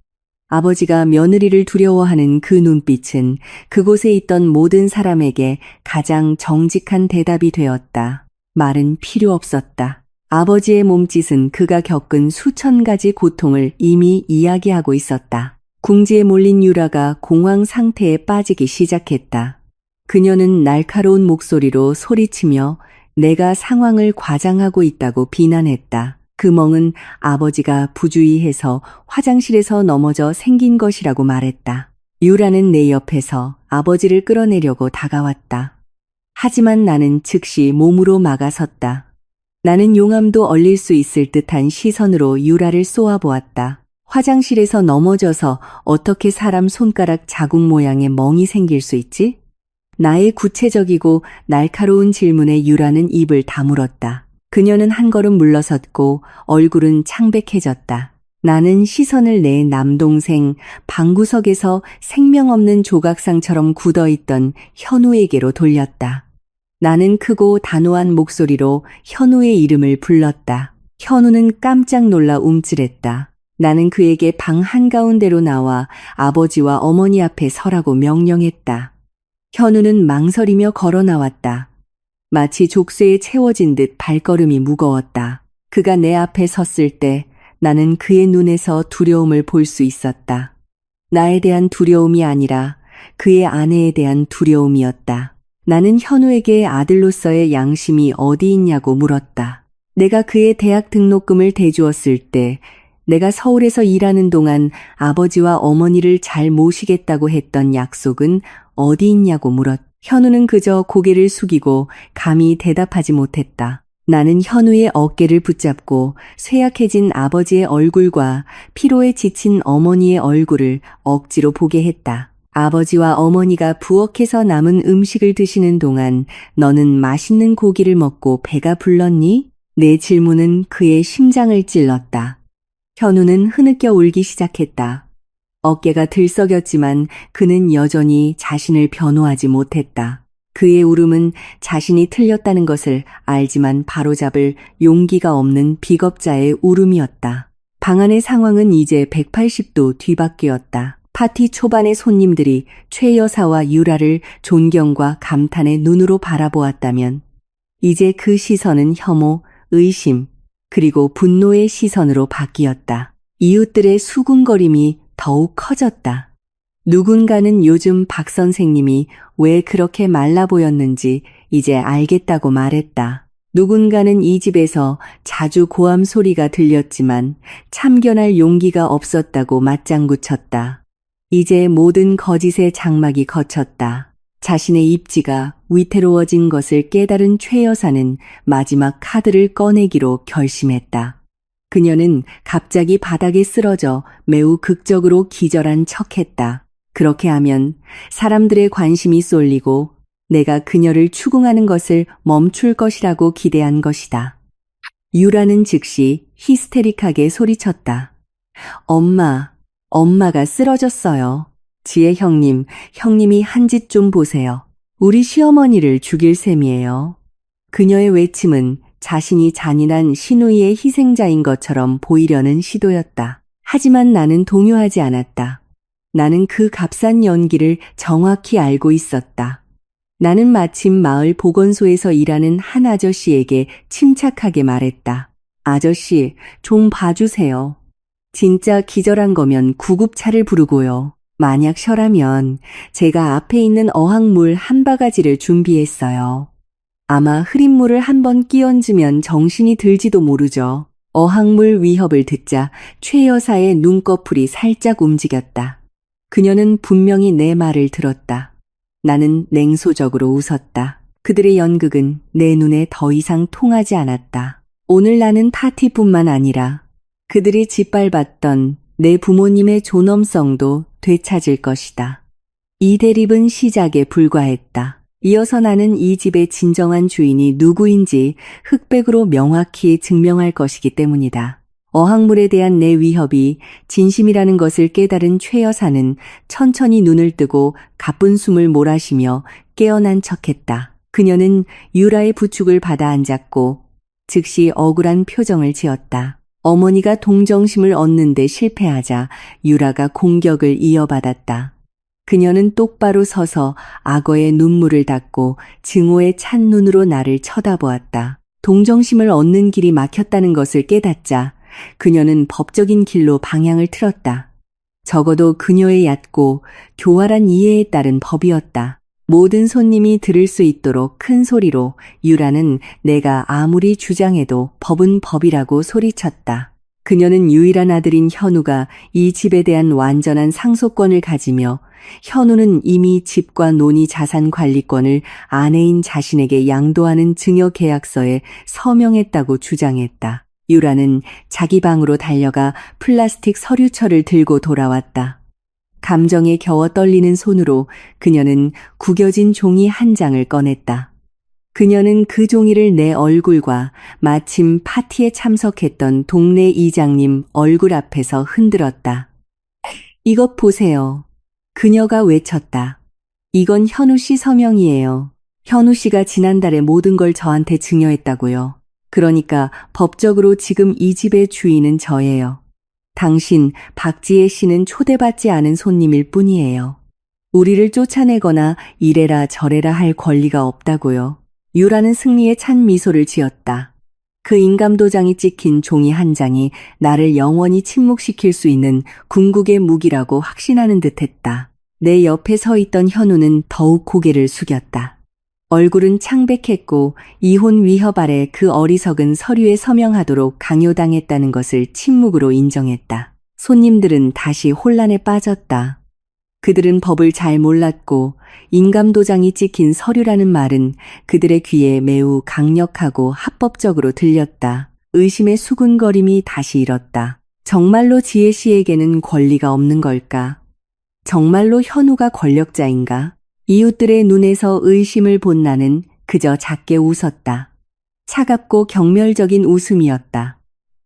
아버지가 며느리를 두려워하는 그 눈빛은 그곳에 있던 모든 사람에게 가장 정직한 대답이 되었다. 말은 필요 없었다. 아버지의 몸짓은 그가 겪은 수천 가지 고통을 이미 이야기하고 있었다. 궁지에 몰린 유라가 공황 상태에 빠지기 시작했다. 그녀는 날카로운 목소리로 소리치며 내가 상황을 과장하고 있다고 비난했다. 그 멍은 아버지가 부주의해서 화장실에서 넘어져 생긴 것이라고 말했다. 유라는 내 옆에서 아버지를 끌어내려고 다가왔다. 하지만 나는 즉시 몸으로 막아섰다. 나는 용암도 얼릴 수 있을 듯한 시선으로 유라를 쏘아보았다. 화장실에서 넘어져서 어떻게 사람 손가락 자국 모양의 멍이 생길 수 있지? 나의 구체적이고 날카로운 질문에 유라는 입을 다물었다. 그녀는 한 걸음 물러섰고 얼굴은 창백해졌다. 나는 시선을 내 남동생 방구석에서 생명 없는 조각상처럼 굳어있던 현우에게로 돌렸다. 나는 크고 단호한 목소리로 현우의 이름을 불렀다. 현우는 깜짝 놀라 움찔했다. 나는 그에게 방 한가운데로 나와 아버지와 어머니 앞에 서라고 명령했다. 현우는 망설이며 걸어 나왔다. 마치 족쇄에 채워진 듯 발걸음이 무거웠다. 그가 내 앞에 섰을 때 나는 그의 눈에서 두려움을 볼 수 있었다. 나에 대한 두려움이 아니라 그의 아내에 대한 두려움이었다. 나는 현우에게 아들로서의 양심이 어디 있냐고 물었다. 내가 그의 대학 등록금을 대주었을 때 내가 서울에서 일하는 동안 아버지와 어머니를 잘 모시겠다고 했던 약속은 어디 있냐고 물었다. 현우는 그저 고개를 숙이고 감히 대답하지 못했다. 나는 현우의 어깨를 붙잡고 쇠약해진 아버지의 얼굴과 피로에 지친 어머니의 얼굴을 억지로 보게 했다. 아버지와 어머니가 부엌에서 남은 음식을 드시는 동안 너는 맛있는 고기를 먹고 배가 불렀니? 내 질문은 그의 심장을 찔렀다. 현우는 흐느껴 울기 시작했다. 어깨가 들썩였지만 그는 여전히 자신을 변호하지 못했다. 그의 울음은 자신이 틀렸다는 것을 알지만 바로잡을 용기가 없는 비겁자의 울음이었다. 방 안의 상황은 이제 180도 뒤바뀌었다. 파티 초반의 손님들이 최 여사와 유라를 존경과 감탄의 눈으로 바라보았다면 이제 그 시선은 혐오, 의심, 그리고 분노의 시선으로 바뀌었다. 이웃들의 수군거림이 더욱 커졌다. 누군가는 요즘 박 선생님이 왜 그렇게 말라 보였는지 이제 알겠다고 말했다. 누군가는 이 집에서 자주 고함 소리가 들렸지만 참견할 용기가 없었다고 맞장구 쳤다. 이제 모든 거짓의 장막이 걷혔다. 자신의 입지가 위태로워진 것을 깨달은 최 여사는 마지막 카드를 꺼내기로 결심했다. 그녀는 갑자기 바닥에 쓰러져 매우 극적으로 기절한 척했다. 그렇게 하면 사람들의 관심이 쏠리고 내가 그녀를 추궁하는 것을 멈출 것이라고 기대한 것이다. 유라는 즉시 히스테릭하게 소리쳤다. 엄마가 쓰러졌어요. 지혜 형님, 형님이 한 짓 좀 보세요. 우리 시어머니를 죽일 셈이에요. 그녀의 외침은 자신이 잔인한 신우이의 희생자인 것처럼 보이려는 시도였다. 하지만 나는 동요하지 않았다. 나는 그 값싼 연기를 정확히 알고 있었다. 나는 마침 마을 보건소에서 일하는 한 아저씨에게 침착하게 말했다. 아저씨, 좀 봐주세요. 진짜 기절한 거면 구급차를 부르고요. 만약 셔라면 제가 앞에 있는 어항물 한 바가지를 준비했어요. 아마 흐린 물을 한번 끼얹으면 정신이 들지도 모르죠. 어항물 위협을 듣자 최 여사의 눈꺼풀이 살짝 움직였다. 그녀는 분명히 내 말을 들었다. 나는 냉소적으로 웃었다. 그들의 연극은 내 눈에 더 이상 통하지 않았다. 오늘 나는 파티뿐만 아니라 그들이 짓밟았던 내 부모님의 존엄성도 되찾을 것이다. 이 대립은 시작에 불과했다. 이어서 나는 이 집의 진정한 주인이 누구인지 흑백으로 명확히 증명할 것이기 때문이다. 어항물에 대한 내 위협이 진심이라는 것을 깨달은 최 여사는 천천히 눈을 뜨고 가쁜 숨을 몰아쉬며 깨어난 척했다. 그녀는 유라의 부축을 받아 앉았고 즉시 억울한 표정을 지었다. 어머니가 동정심을 얻는데 실패하자 유라가 공격을 이어받았다. 그녀는 똑바로 서서 악어의 눈물을 닦고 증오의 찬 눈으로 나를 쳐다보았다. 동정심을 얻는 길이 막혔다는 것을 깨닫자 그녀는 법적인 길로 방향을 틀었다. 적어도 그녀의 얕고 교활한 이해에 따른 법이었다. 모든 손님이 들을 수 있도록 큰 소리로 유라는 내가 아무리 주장해도 법은 법이라고 소리쳤다. 그녀는 유일한 아들인 현우가 이 집에 대한 완전한 상속권을 가지며 현우는 이미 집과 논의 자산 관리권을 아내인 자신에게 양도하는 증여계약서에 서명했다고 주장했다. 유라는 자기 방으로 달려가 플라스틱 서류철을 들고 돌아왔다. 감정에 겨워 떨리는 손으로 그녀는 구겨진 종이 한 장을 꺼냈다. 그녀는 그 종이를 내 얼굴과 마침 파티에 참석했던 동네 이장님 얼굴 앞에서 흔들었다. 이것 보세요. 그녀가 외쳤다. 이건 현우 씨 서명이에요. 현우 씨가 지난달에 모든 걸 저한테 증여했다고요. 그러니까 법적으로 지금 이 집의 주인은 저예요. 당신 박지혜 씨는 초대받지 않은 손님일 뿐이에요. 우리를 쫓아내거나 이래라 저래라 할 권리가 없다고요. 유라는 승리에 찬 미소를 지었다. 그 인감도장이 찍힌 종이 한 장이 나를 영원히 침묵시킬 수 있는 궁극의 무기라고 확신하는 듯했다. 내 옆에 서 있던 현우는 더욱 고개를 숙였다. 얼굴은 창백했고 이혼 위협 아래 그 어리석은 서류에 서명하도록 강요당했다는 것을 침묵으로 인정했다. 손님들은 다시 혼란에 빠졌다. 그들은 법을 잘 몰랐고 인감도장이 찍힌 서류라는 말은 그들의 귀에 매우 강력하고 합법적으로 들렸다. 의심의 수군거림이 다시 일었다. 정말로 지혜 씨에게는 권리가 없는 걸까? 정말로 현우가 권력자인가? 이웃들의 눈에서 의심을 본 나는 그저 작게 웃었다. 차갑고 경멸적인 웃음이었다.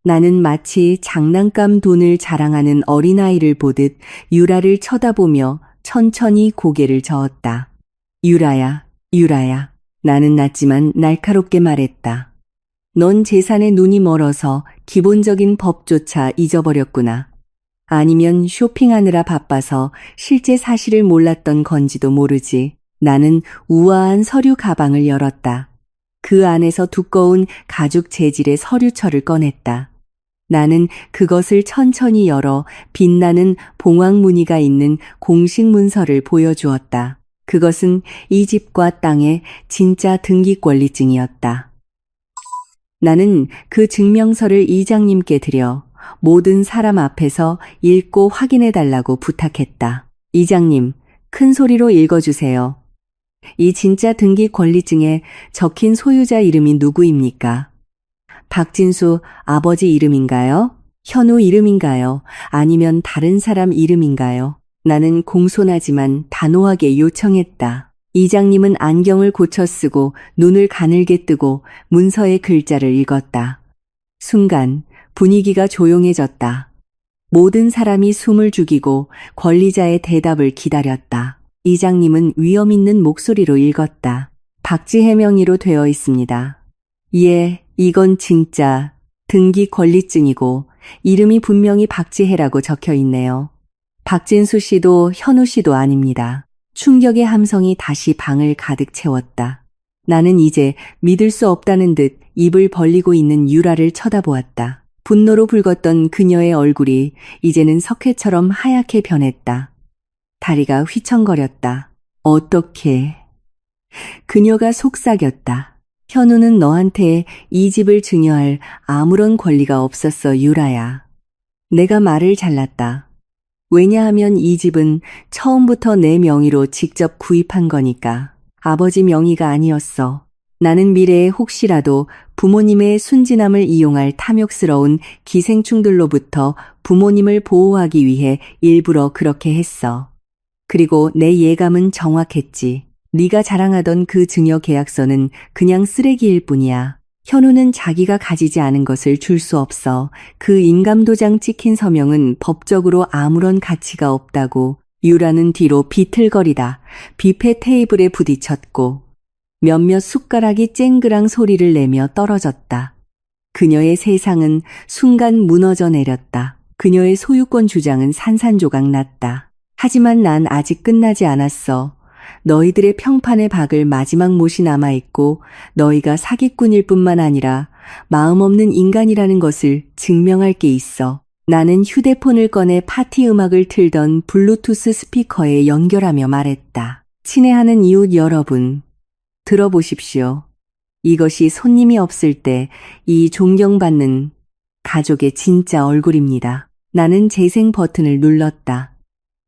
나는 마치 장난감 돈을 자랑하는 어린아이를 보듯 유라를 쳐다보며 천천히 고개를 저었다. 유라야, 유라야. 나는 낮지만 날카롭게 말했다. 넌 재산에 눈이 멀어서 기본적인 법조차 잊어버렸구나. 아니면 쇼핑하느라 바빠서 실제 사실을 몰랐던 건지도 모르지. 나는 우아한 서류 가방을 열었다. 그 안에서 두꺼운 가죽 재질의 서류철을 꺼냈다. 나는 그것을 천천히 열어 빛나는 봉황 무늬가 있는 공식 문서를 보여주었다. 그것은 이 집과 땅의 진짜 등기권리증이었다. 나는 그 증명서를 이장님께 드려 모든 사람 앞에서 읽고 확인해달라고 부탁했다. 이장님, 큰 소리로 읽어주세요. 이 진짜 등기권리증에 적힌 소유자 이름이 누구입니까? 박진수 아버지 이름인가요? 현우 이름인가요? 아니면 다른 사람 이름인가요? 나는 공손하지만 단호하게 요청했다. 이장님은 안경을 고쳐 쓰고 눈을 가늘게 뜨고 문서의 글자를 읽었다. 순간 분위기가 조용해졌다. 모든 사람이 숨을 죽이고 권리자의 대답을 기다렸다. 이장님은 위험 있는 목소리로 읽었다. 박지혜 명의로 되어 있습니다. 예, 이건 진짜 등기 권리증이고 이름이 분명히 박지혜라고 적혀 있네요. 박진수 씨도 현우 씨도 아닙니다. 충격의 함성이 다시 방을 가득 채웠다. 나는 이제 믿을 수 없다는 듯 입을 벌리고 있는 유라를 쳐다보았다. 분노로 붉었던 그녀의 얼굴이 이제는 석회처럼 하얗게 변했다. 다리가 휘청거렸다. 어떻게? 그녀가 속삭였다. 현우는 너한테 이 집을 증여할 아무런 권리가 없었어, 유라야. 내가 말을 잘랐다. 왜냐하면 이 집은 처음부터 내 명의로 직접 구입한 거니까. 아버지 명의가 아니었어. 나는 미래에 혹시라도 부모님의 순진함을 이용할 탐욕스러운 기생충들로부터 부모님을 보호하기 위해 일부러 그렇게 했어. 그리고 내 예감은 정확했지. 네가 자랑하던 그 증여 계약서는 그냥 쓰레기일 뿐이야. 현우는 자기가 가지지 않은 것을 줄 수 없어. 그 인감도장 찍힌 서명은 법적으로 아무런 가치가 없다고. 유라는 뒤로 비틀거리다 뷔페 테이블에 부딪혔고 몇몇 숟가락이 쨍그랑 소리를 내며 떨어졌다. 그녀의 세상은 순간 무너져 내렸다. 그녀의 소유권 주장은 산산조각 났다. 하지만 난 아직 끝나지 않았어. 너희들의 평판의 박을 마지막 못이 남아있고 너희가 사기꾼일 뿐만 아니라 마음 없는 인간이라는 것을 증명할 게 있어. 나는 휴대폰을 꺼내 파티 음악을 틀던 블루투스 스피커에 연결하며 말했다. 친애하는 이웃 여러분, 들어보십시오. 이것이 손님이 없을 때 이 존경받는 가족의 진짜 얼굴입니다. 나는 재생 버튼을 눌렀다.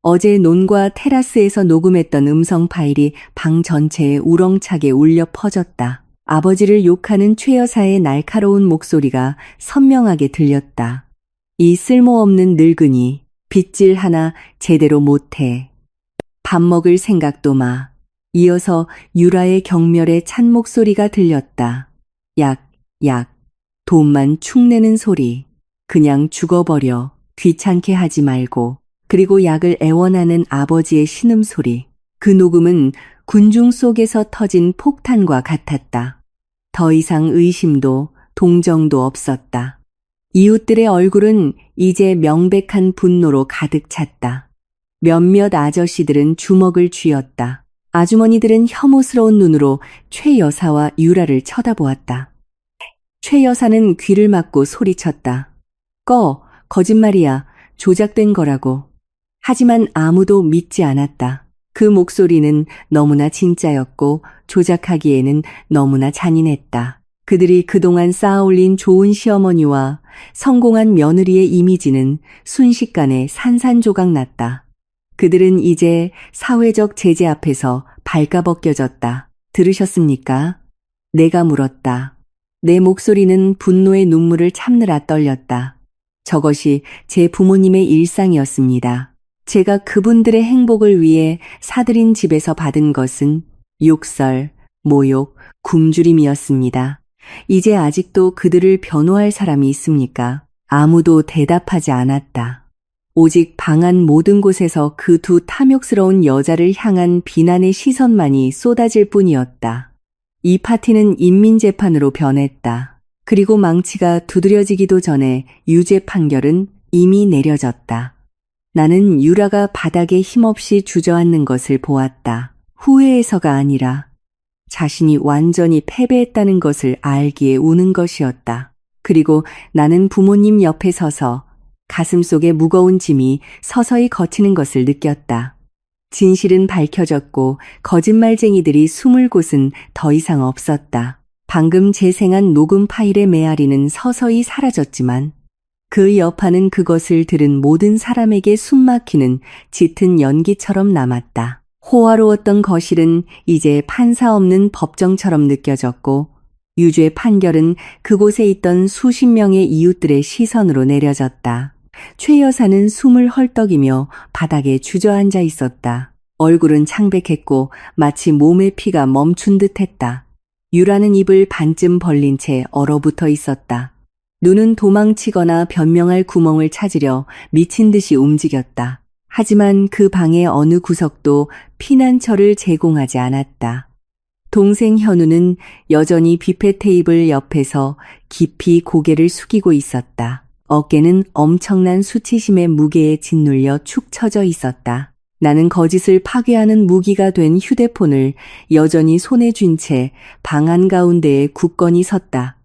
어제 논과 테라스에서 녹음했던 음성 파일이 방 전체에 우렁차게 울려 퍼졌다. 아버지를 욕하는 최 여사의 날카로운 목소리가 선명하게 들렸다. 이 쓸모없는 늙은이, 빗질 하나 제대로 못해. 밥 먹을 생각도 마. 이어서 유라의 경멸의 찬 목소리가 들렸다. 돈만 축내는 소리. 그냥 죽어버려. 귀찮게 하지 말고. 그리고 약을 애원하는 아버지의 신음소리. 그 녹음은 군중 속에서 터진 폭탄과 같았다. 더 이상 의심도 동정도 없었다. 이웃들의 얼굴은 이제 명백한 분노로 가득 찼다. 몇몇 아저씨들은 주먹을 쥐었다. 아주머니들은 혐오스러운 눈으로 최 여사와 유라를 쳐다보았다. 최 여사는 귀를 막고 소리쳤다. 거짓말이야. 조작된 거라고. 하지만 아무도 믿지 않았다. 그 목소리는 너무나 진짜였고 조작하기에는 너무나 잔인했다. 그들이 그동안 쌓아올린 좋은 시어머니와 성공한 며느리의 이미지는 순식간에 산산조각 났다. 그들은 이제 사회적 제재 앞에서 발가벗겨졌다. 들으셨습니까? 내가 물었다. 내 목소리는 분노의 눈물을 참느라 떨렸다. 저것이 제 부모님의 일상이었습니다. 제가 그분들의 행복을 위해 사들인 집에서 받은 것은 욕설, 모욕, 굶주림이었습니다. 이제 아직도 그들을 변호할 사람이 있습니까? 아무도 대답하지 않았다. 오직 방 안 모든 곳에서 그 두 탐욕스러운 여자를 향한 비난의 시선만이 쏟아질 뿐이었다. 이 파티는 인민재판으로 변했다. 그리고 망치가 두드려지기도 전에 유죄 판결은 이미 내려졌다. 나는 유라가 바닥에 힘없이 주저앉는 것을 보았다. 후회해서가 아니라 자신이 완전히 패배했다는 것을 알기에 우는 것이었다. 그리고 나는 부모님 옆에 서서 가슴속에 무거운 짐이 서서히 걷히는 것을 느꼈다. 진실은 밝혀졌고 거짓말쟁이들이 숨을 곳은 더 이상 없었다. 방금 재생한 녹음 파일의 메아리는 서서히 사라졌지만 그 여파는 그것을 들은 모든 사람에게 숨막히는 짙은 연기처럼 남았다. 호화로웠던 거실은 이제 판사 없는 법정처럼 느껴졌고 유죄 판결은 그곳에 있던 수십 명의 이웃들의 시선으로 내려졌다. 최 여사는 숨을 헐떡이며 바닥에 주저앉아 있었다. 얼굴은 창백했고 마치 몸의 피가 멈춘 듯했다. 유라는 입을 반쯤 벌린 채 얼어붙어 있었다. 눈은 도망치거나 변명할 구멍을 찾으려 미친 듯이 움직였다. 하지만 그 방의 어느 구석도 피난처를 제공하지 않았다. 동생 현우는 여전히 뷔페 테이블 옆에서 깊이 고개를 숙이고 있었다. 어깨는 엄청난 수치심의 무게에 짓눌려 축 처져 있었다. 나는 거짓을 파괴하는 무기가 된 휴대폰을 여전히 손에 쥔 채 방 한가운데에 굳건히 섰다.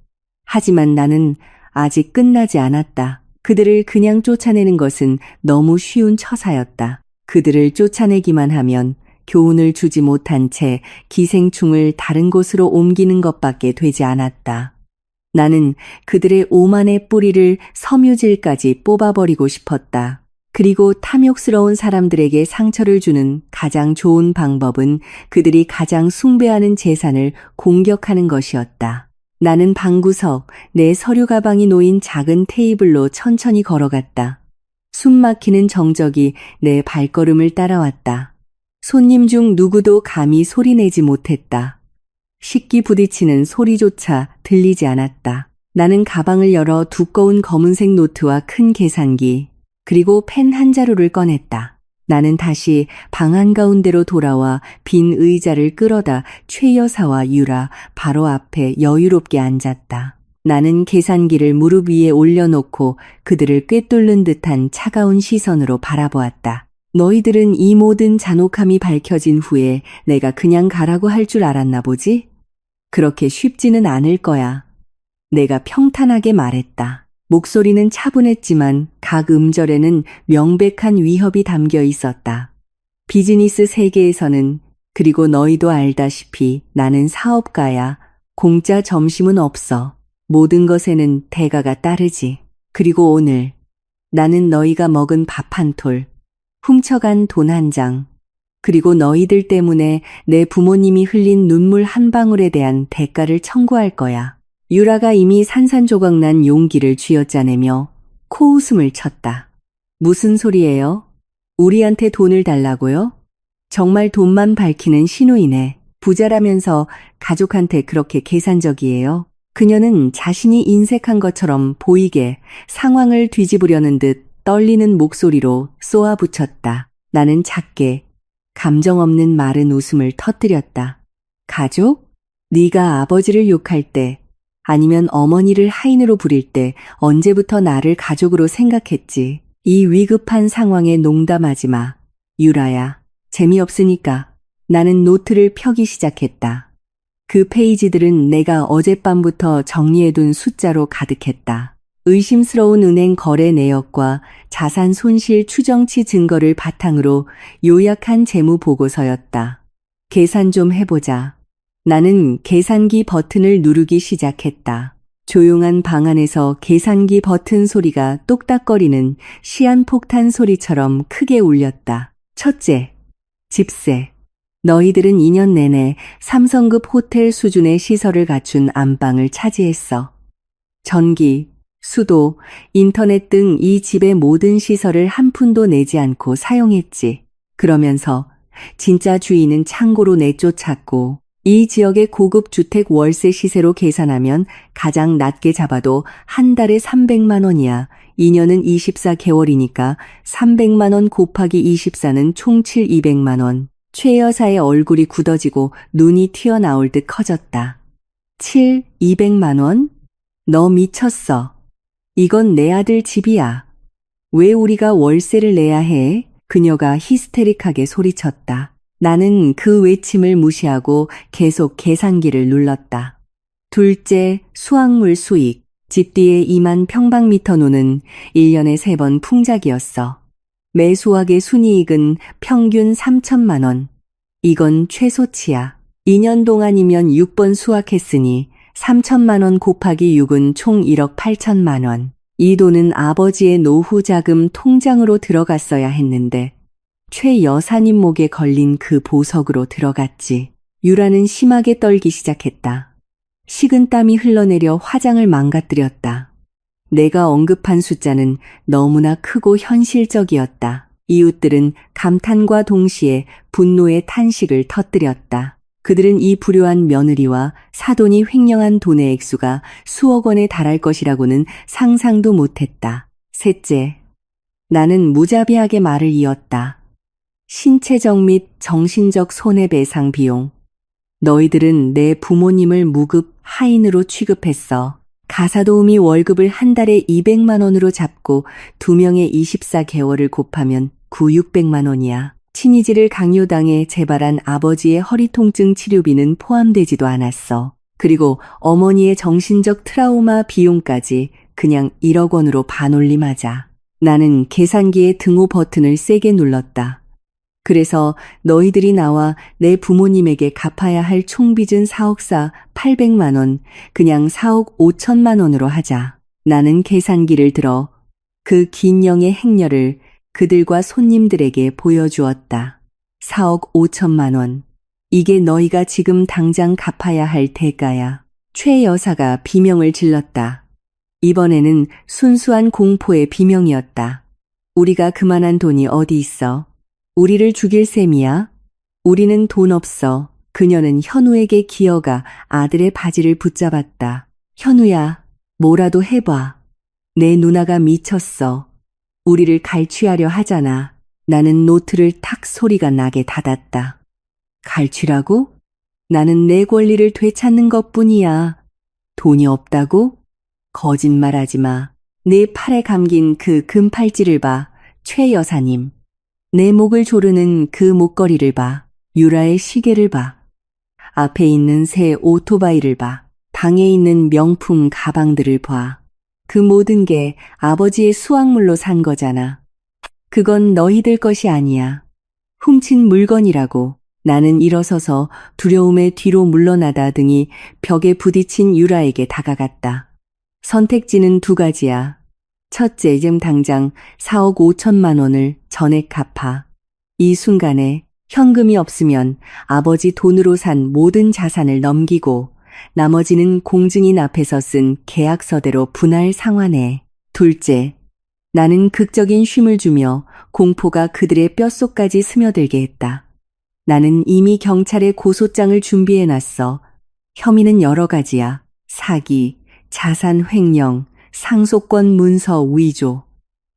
하지만 나는 아직 끝나지 않았다. 그들을 그냥 쫓아내는 것은 너무 쉬운 처사였다. 그들을 쫓아내기만 하면 교훈을 주지 못한 채 기생충을 다른 곳으로 옮기는 것밖에 되지 않았다. 나는 그들의 오만의 뿌리를 섬유질까지 뽑아버리고 싶었다. 그리고 탐욕스러운 사람들에게 상처를 주는 가장 좋은 방법은 그들이 가장 숭배하는 재산을 공격하는 것이었다. 나는 방구석, 내 서류 가방이 놓인 작은 테이블로 천천히 걸어갔다. 숨막히는 정적이 내 발걸음을 따라왔다. 손님 중 누구도 감히 소리내지 못했다. 식기 부딪히는 소리조차 들리지 않았다. 나는 가방을 열어 두꺼운 검은색 노트와 큰 계산기, 그리고 펜 한 자루를 꺼냈다. 나는 다시 방 한가운데로 돌아와 빈 의자를 끌어다 최 여사와 유라 바로 앞에 여유롭게 앉았다. 나는 계산기를 무릎 위에 올려놓고 그들을 꿰뚫는 듯한 차가운 시선으로 바라보았다. 너희들은 이 모든 잔혹함이 밝혀진 후에 내가 그냥 가라고 할 줄 알았나 보지? 그렇게 쉽지는 않을 거야. 내가 평탄하게 말했다. 목소리는 차분했지만 각 음절에는 명백한 위협이 담겨 있었다. 비즈니스 세계에서는, 그리고 너희도 알다시피 나는 사업가야. 공짜 점심은 없어. 모든 것에는 대가가 따르지. 그리고 오늘 나는 너희가 먹은 밥 한 톨, 훔쳐간 돈 한 장, 그리고 너희들 때문에 내 부모님이 흘린 눈물 한 방울에 대한 대가를 청구할 거야. 유라가 이미 산산조각난 용기를 쥐어짜내며 코웃음을 쳤다. 무슨 소리예요? 우리한테 돈을 달라고요? 정말 돈만 밝히는 신우이네. 부자라면서 가족한테 그렇게 계산적이에요. 그녀는 자신이 인색한 것처럼 보이게 상황을 뒤집으려는 듯 떨리는 목소리로 쏘아붙였다. 나는 작게 감정 없는 마른 웃음을 터뜨렸다. 가족? 네가 아버지를 욕할 때, 아니면 어머니를 하인으로 부릴 때 언제부터 나를 가족으로 생각했지? 이 위급한 상황에 농담하지 마. 유라야, 재미없으니까. 나는 노트를 펴기 시작했다. 그 페이지들은 내가 어젯밤부터 정리해둔 숫자로 가득했다. 의심스러운 은행 거래 내역과 자산 손실 추정치 증거를 바탕으로 요약한 재무 보고서였다. 계산 좀 해보자. 나는 계산기 버튼을 누르기 시작했다. 조용한 방 안에서 계산기 버튼 소리가 똑딱거리는 시한폭탄 소리처럼 크게 울렸다. 첫째, 집세. 너희들은 2년 내내 3성급 호텔 수준의 시설을 갖춘 안방을 차지했어. 전기, 수도, 인터넷 등 이 집의 모든 시설을 한 푼도 내지 않고 사용했지. 그러면서 진짜 주인은 창고로 내쫓았고, 이 지역의 고급 주택 월세 시세로 계산하면 가장 낮게 잡아도 한 달에 300만 원이야. 2년은 24개월이니까 300만 원 곱하기 24는 총 200만 원. 최 여사의 얼굴이 굳어지고 눈이 튀어나올 듯 커졌다. 200만 원? 너 미쳤어. 이건 내 아들 집이야. 왜 우리가 월세를 내야 해? 그녀가 히스테릭하게 소리쳤다. 나는 그 외침을 무시하고 계속 계산기를 눌렀다. 둘째, 수확물 수익. 집 뒤에 2만 평방미터 노는 1년에 3번 풍작이었어. 매 수확의 순이익은 평균 3천만 원. 이건 최소치야. 2년 동안이면 6번 수확했으니 3천만 원 곱하기 6은 총 1억 8천만 원. 이 돈은 아버지의 노후 자금 통장으로 들어갔어야 했는데 최 여사님 목에 걸린 그 보석으로 들어갔지. 유라는 심하게 떨기 시작했다. 식은땀이 흘러내려 화장을 망가뜨렸다. 내가 언급한 숫자는 너무나 크고 현실적이었다. 이웃들은 감탄과 동시에 분노의 탄식을 터뜨렸다. 그들은 이 불효한 며느리와 사돈이 횡령한 돈의 액수가 수억 원에 달할 것이라고는 상상도 못했다. 셋째, 나는 무자비하게 말을 이었다. 신체적 및 정신적 손해배상 비용. 너희들은 내 부모님을 무급 하인으로 취급했어. 가사도우미 월급을 한 달에 200만 원으로 잡고 2명의 24개월을 곱하면 600만 원이야. 친이지를 강요당해 재발한 아버지의 허리 통증 치료비는 포함되지도 않았어. 그리고 어머니의 정신적 트라우마 비용까지 그냥 1억 원으로 반올림하자. 나는 계산기의 등호 버튼을 세게 눌렀다. 그래서 너희들이 나와 내 부모님에게 갚아야 할 총빚은 4억 800만 원, 그냥 4억 5천만 원으로 하자. 나는 계산기를 들어 그 긴 영의 행렬을 그들과 손님들에게 보여주었다. 4억 5천만 원. 이게 너희가 지금 당장 갚아야 할 대가야. 최 여사가 비명을 질렀다. 이번에는 순수한 공포의 비명이었다. 우리가 그만한 돈이 어디 있어? 우리를 죽일 셈이야? 우리는 돈 없어. 그녀는 현우에게 기어가 아들의 바지를 붙잡았다. 현우야, 뭐라도 해봐. 내 누나가 미쳤어. 우리를 갈취하려 하잖아. 나는 노트를 탁 소리가 나게 닫았다. 갈취라고? 나는 내 권리를 되찾는 것뿐이야. 돈이 없다고? 거짓말하지 마. 내 팔에 감긴 그 금팔찌를 봐. 최 여사님. 내 목을 조르는 그 목걸이를 봐. 유라의 시계를 봐. 앞에 있는 새 오토바이를 봐. 방에 있는 명품 가방들을 봐. 그 모든 게 아버지의 수확물로 산 거잖아. 그건 너희들 것이 아니야. 훔친 물건이라고. 나는 일어서서 두려움에 뒤로 물러나다 등이 벽에 부딪힌 유라에게 다가갔다. 선택지는 2가지야. 첫째, 지금 당장 4억 5천만 원을 전액 갚아. 이 순간에 현금이 없으면 아버지 돈으로 산 모든 자산을 넘기고 나머지는 공증인 앞에서 쓴 계약서대로 분할 상환해. 둘째, 나는 극적인 쉼을 주며 공포가 그들의 뼛속까지 스며들게 했다. 나는 이미 경찰에 고소장을 준비해놨어. 혐의는 여러 가지야. 사기, 자산 횡령, 상속권 문서 위조,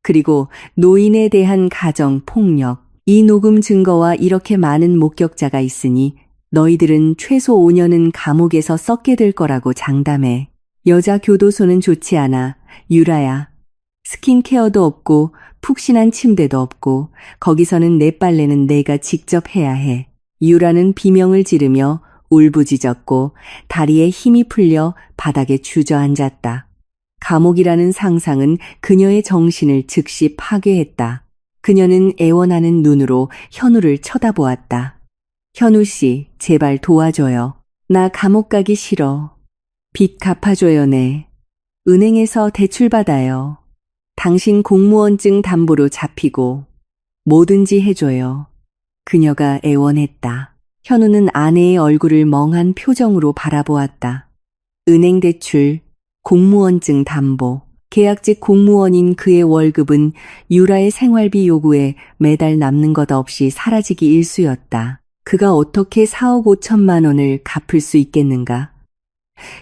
그리고 노인에 대한 가정 폭력. 이 녹음 증거와 이렇게 많은 목격자가 있으니 너희들은 최소 5년은 감옥에서 썩게 될 거라고 장담해. 여자 교도소는 좋지 않아. 유라야. 스킨케어도 없고 푹신한 침대도 없고 거기서는 내 빨래는 내가 직접 해야 해. 유라는 비명을 지르며 울부짖었고 다리에 힘이 풀려 바닥에 주저앉았다. 감옥이라는 상상은 그녀의 정신을 즉시 파괴했다. 그녀는 애원하는 눈으로 현우를 쳐다보았다. 현우 씨, 제발 도와줘요. 나 감옥 가기 싫어. 빚 갚아줘요, 네. 은행에서 대출받아요. 당신 공무원증 담보로 잡히고 뭐든지 해줘요. 그녀가 애원했다. 현우는 아내의 얼굴을 멍한 표정으로 바라보았다. 은행 대출, 공무원증 담보, 계약직 공무원인 그의 월급은 유라의 생활비 요구에 매달 남는 것 없이 사라지기 일쑤였다. 그가 어떻게 4억 5천만 원을 갚을 수 있겠는가?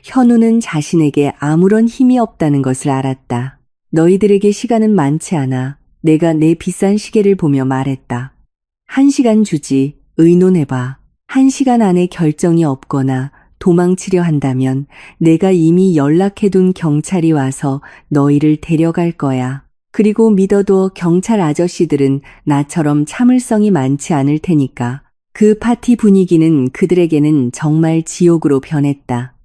현우는 자신에게 아무런 힘이 없다는 것을 알았다. 너희들에게 시간은 많지 않아. 내가 내 비싼 시계를 보며 말했다. 1시간 주지, 의논해봐. 1시간 안에 결정이 없거나 도망치려 한다면 내가 이미 연락해둔 경찰이 와서 너희를 데려갈 거야. 그리고 믿어도 경찰 아저씨들은 나처럼 참을성이 많지 않을 테니까. 그 파티 분위기는 그들에게는 정말 지옥으로 변했다.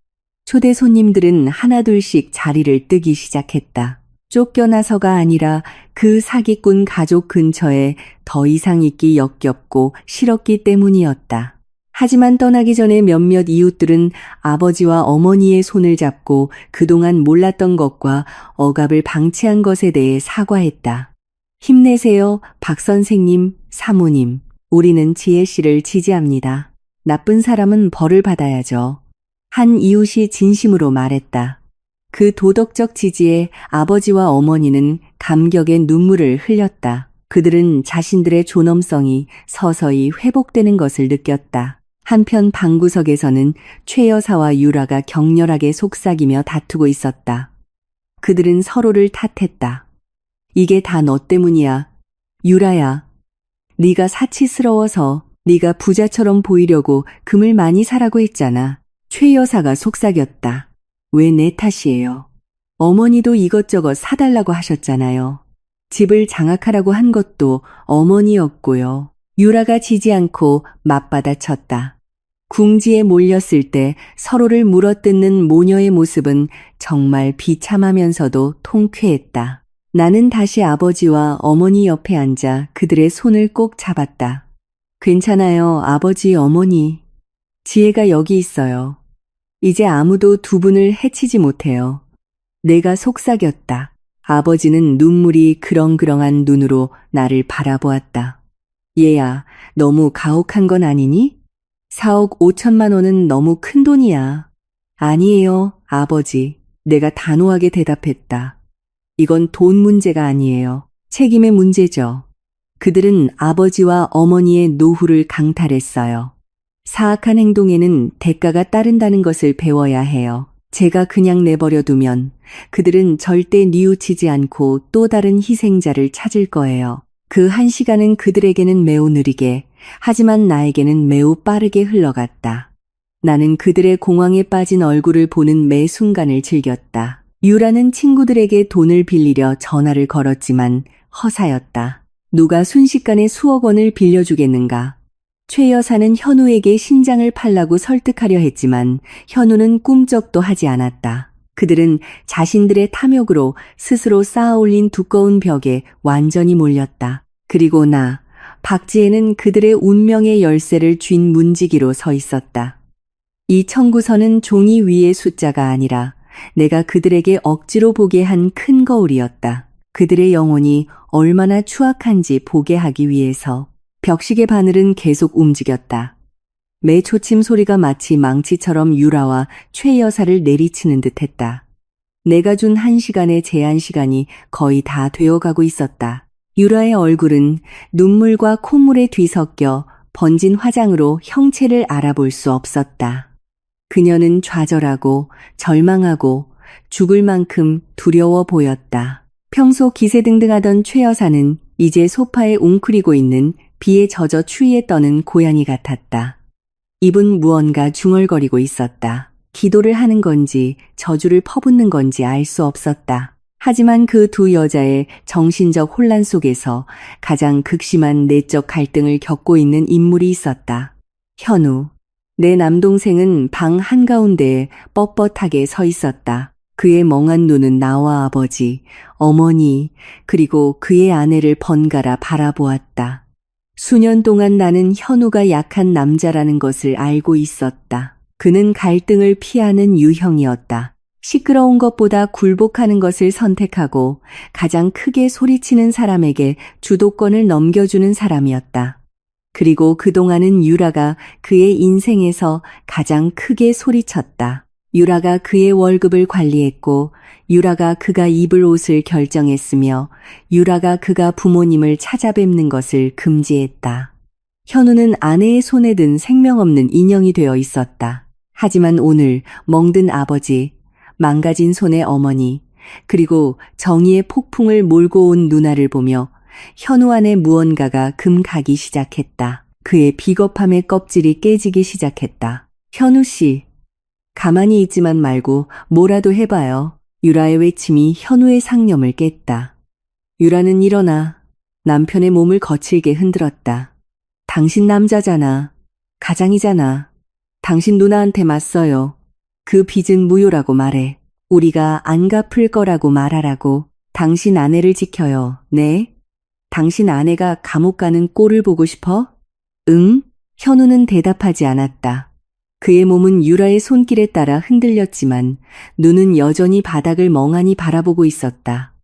초대 손님들은 하나둘씩 자리를 뜨기 시작했다. 쫓겨나서가 아니라 그 사기꾼 가족 근처에 더 이상 있기 역겹고 싫었기 때문이었다. 하지만 떠나기 전에 몇몇 이웃들은 아버지와 어머니의 손을 잡고 그동안 몰랐던 것과 억압을 방치한 것에 대해 사과했다. 힘내세요, 박 선생님, 사모님. 우리는 지혜 씨를 지지합니다. 나쁜 사람은 벌을 받아야죠. 한 이웃이 진심으로 말했다. 그 도덕적 지지에 아버지와 어머니는 감격의 눈물을 흘렸다. 그들은 자신들의 존엄성이 서서히 회복되는 것을 느꼈다. 한편 방구석에서는 최 여사와 유라가 격렬하게 속삭이며 다투고 있었다. 그들은 서로를 탓했다. 이게 다 너 때문이야. 유라야. 네가 사치스러워서 네가 부자처럼 보이려고 금을 많이 사라고 했잖아. 최 여사가 속삭였다. 왜 내 탓이에요? 어머니도 이것저것 사달라고 하셨잖아요. 집을 장악하라고 한 것도 어머니였고요. 유라가 지지 않고 맞받아쳤다. 궁지에 몰렸을 때 서로를 물어뜯는 모녀의 모습은 정말 비참하면서도 통쾌했다. 나는 다시 아버지와 어머니 옆에 앉아 그들의 손을 꼭 잡았다. 괜찮아요, 아버지, 어머니. 지혜가 여기 있어요. 이제 아무도 두 분을 해치지 못해요. 내가 속삭였다. 아버지는 눈물이 그렁그렁한 눈으로 나를 바라보았다. 얘야, 너무 가혹한 건 아니니? 4억 5천만 원은 너무 큰 돈이야. 아니에요, 아버지. 내가 단호하게 대답했다. 이건 돈 문제가 아니에요. 책임의 문제죠. 그들은 아버지와 어머니의 노후를 강탈했어요. 사악한 행동에는 대가가 따른다는 것을 배워야 해요. 제가 그냥 내버려 두면 그들은 절대 뉘우치지 않고 또 다른 희생자를 찾을 거예요. 그 1시간은 그들에게는 매우 느리게, 하지만 나에게는 매우 빠르게 흘러갔다. 나는 그들의 공황에 빠진 얼굴을 보는 매 순간을 즐겼다. 유라는 친구들에게 돈을 빌리려 전화를 걸었지만 허사였다. 누가 순식간에 수억 원을 빌려주겠는가? 최 여사는 현우에게 신장을 팔라고 설득하려 했지만 현우는 꿈쩍도 하지 않았다. 그들은 자신들의 탐욕으로 스스로 쌓아올린 두꺼운 벽에 완전히 몰렸다. 그리고 나, 박지혜는 그들의 운명의 열쇠를 쥔 문지기로 서 있었다. 이 청구서는 종이 위의 숫자가 아니라 내가 그들에게 억지로 보게 한 큰 거울이었다. 그들의 영혼이 얼마나 추악한지 보게 하기 위해서. 벽시계 바늘은 계속 움직였다. 매 초침 소리가 마치 망치처럼 유라와 최 여사를 내리치는 듯했다. 내가 준 1시간의 제한 시간이 거의 다 되어가고 있었다. 유라의 얼굴은 눈물과 콧물에 뒤섞여 번진 화장으로 형체를 알아볼 수 없었다. 그녀는 좌절하고 절망하고 죽을 만큼 두려워 보였다. 평소 기세등등하던 최 여사는 이제 소파에 웅크리고 있는 비에 젖어 추위에 떠는 고양이 같았다. 입은 무언가 중얼거리고 있었다. 기도를 하는 건지 저주를 퍼붓는 건지 알 수 없었다. 하지만 그 두 여자의 정신적 혼란 속에서 가장 극심한 내적 갈등을 겪고 있는 인물이 있었다. 현우. 내 남동생은 방 한가운데에 뻣뻣하게 서 있었다. 그의 멍한 눈은 나와 아버지, 어머니, 그리고 그의 아내를 번갈아 바라보았다. 수년 동안 나는 현우가 약한 남자라는 것을 알고 있었다. 그는 갈등을 피하는 유형이었다. 시끄러운 것보다 굴복하는 것을 선택하고 가장 크게 소리치는 사람에게 주도권을 넘겨주는 사람이었다. 그리고 그동안은 유라가 그의 인생에서 가장 크게 소리쳤다. 유라가 그의 월급을 관리했고, 유라가 그가 입을 옷을 결정했으며, 유라가 그가 부모님을 찾아뵙는 것을 금지했다. 현우는 아내의 손에 든 생명 없는 인형이 되어 있었다. 하지만 오늘 멍든 아버지, 망가진 손의 어머니, 그리고 정의의 폭풍을 몰고 온 누나를 보며 현우 안에 무언가가 금가기 시작했다. 그의 비겁함의 껍질이 깨지기 시작했다. 현우 씨, 가만히 있지만 말고 뭐라도 해봐요. 유라의 외침이 현우의 상념을 깼다. 유라는 일어나 남편의 몸을 거칠게 흔들었다. 당신 남자잖아. 가장이잖아. 당신 누나한테 맞서요. 그 빚은 무효라고 말해. 우리가 안 갚을 거라고 말하라고. 당신 아내를 지켜요. 네? 당신 아내가 감옥 가는 꼴을 보고 싶어? 응? 현우는 대답하지 않았다. 그의 몸은 유라의 손길에 따라 흔들렸지만 눈은 여전히 바닥을 멍하니 바라보고 있었다.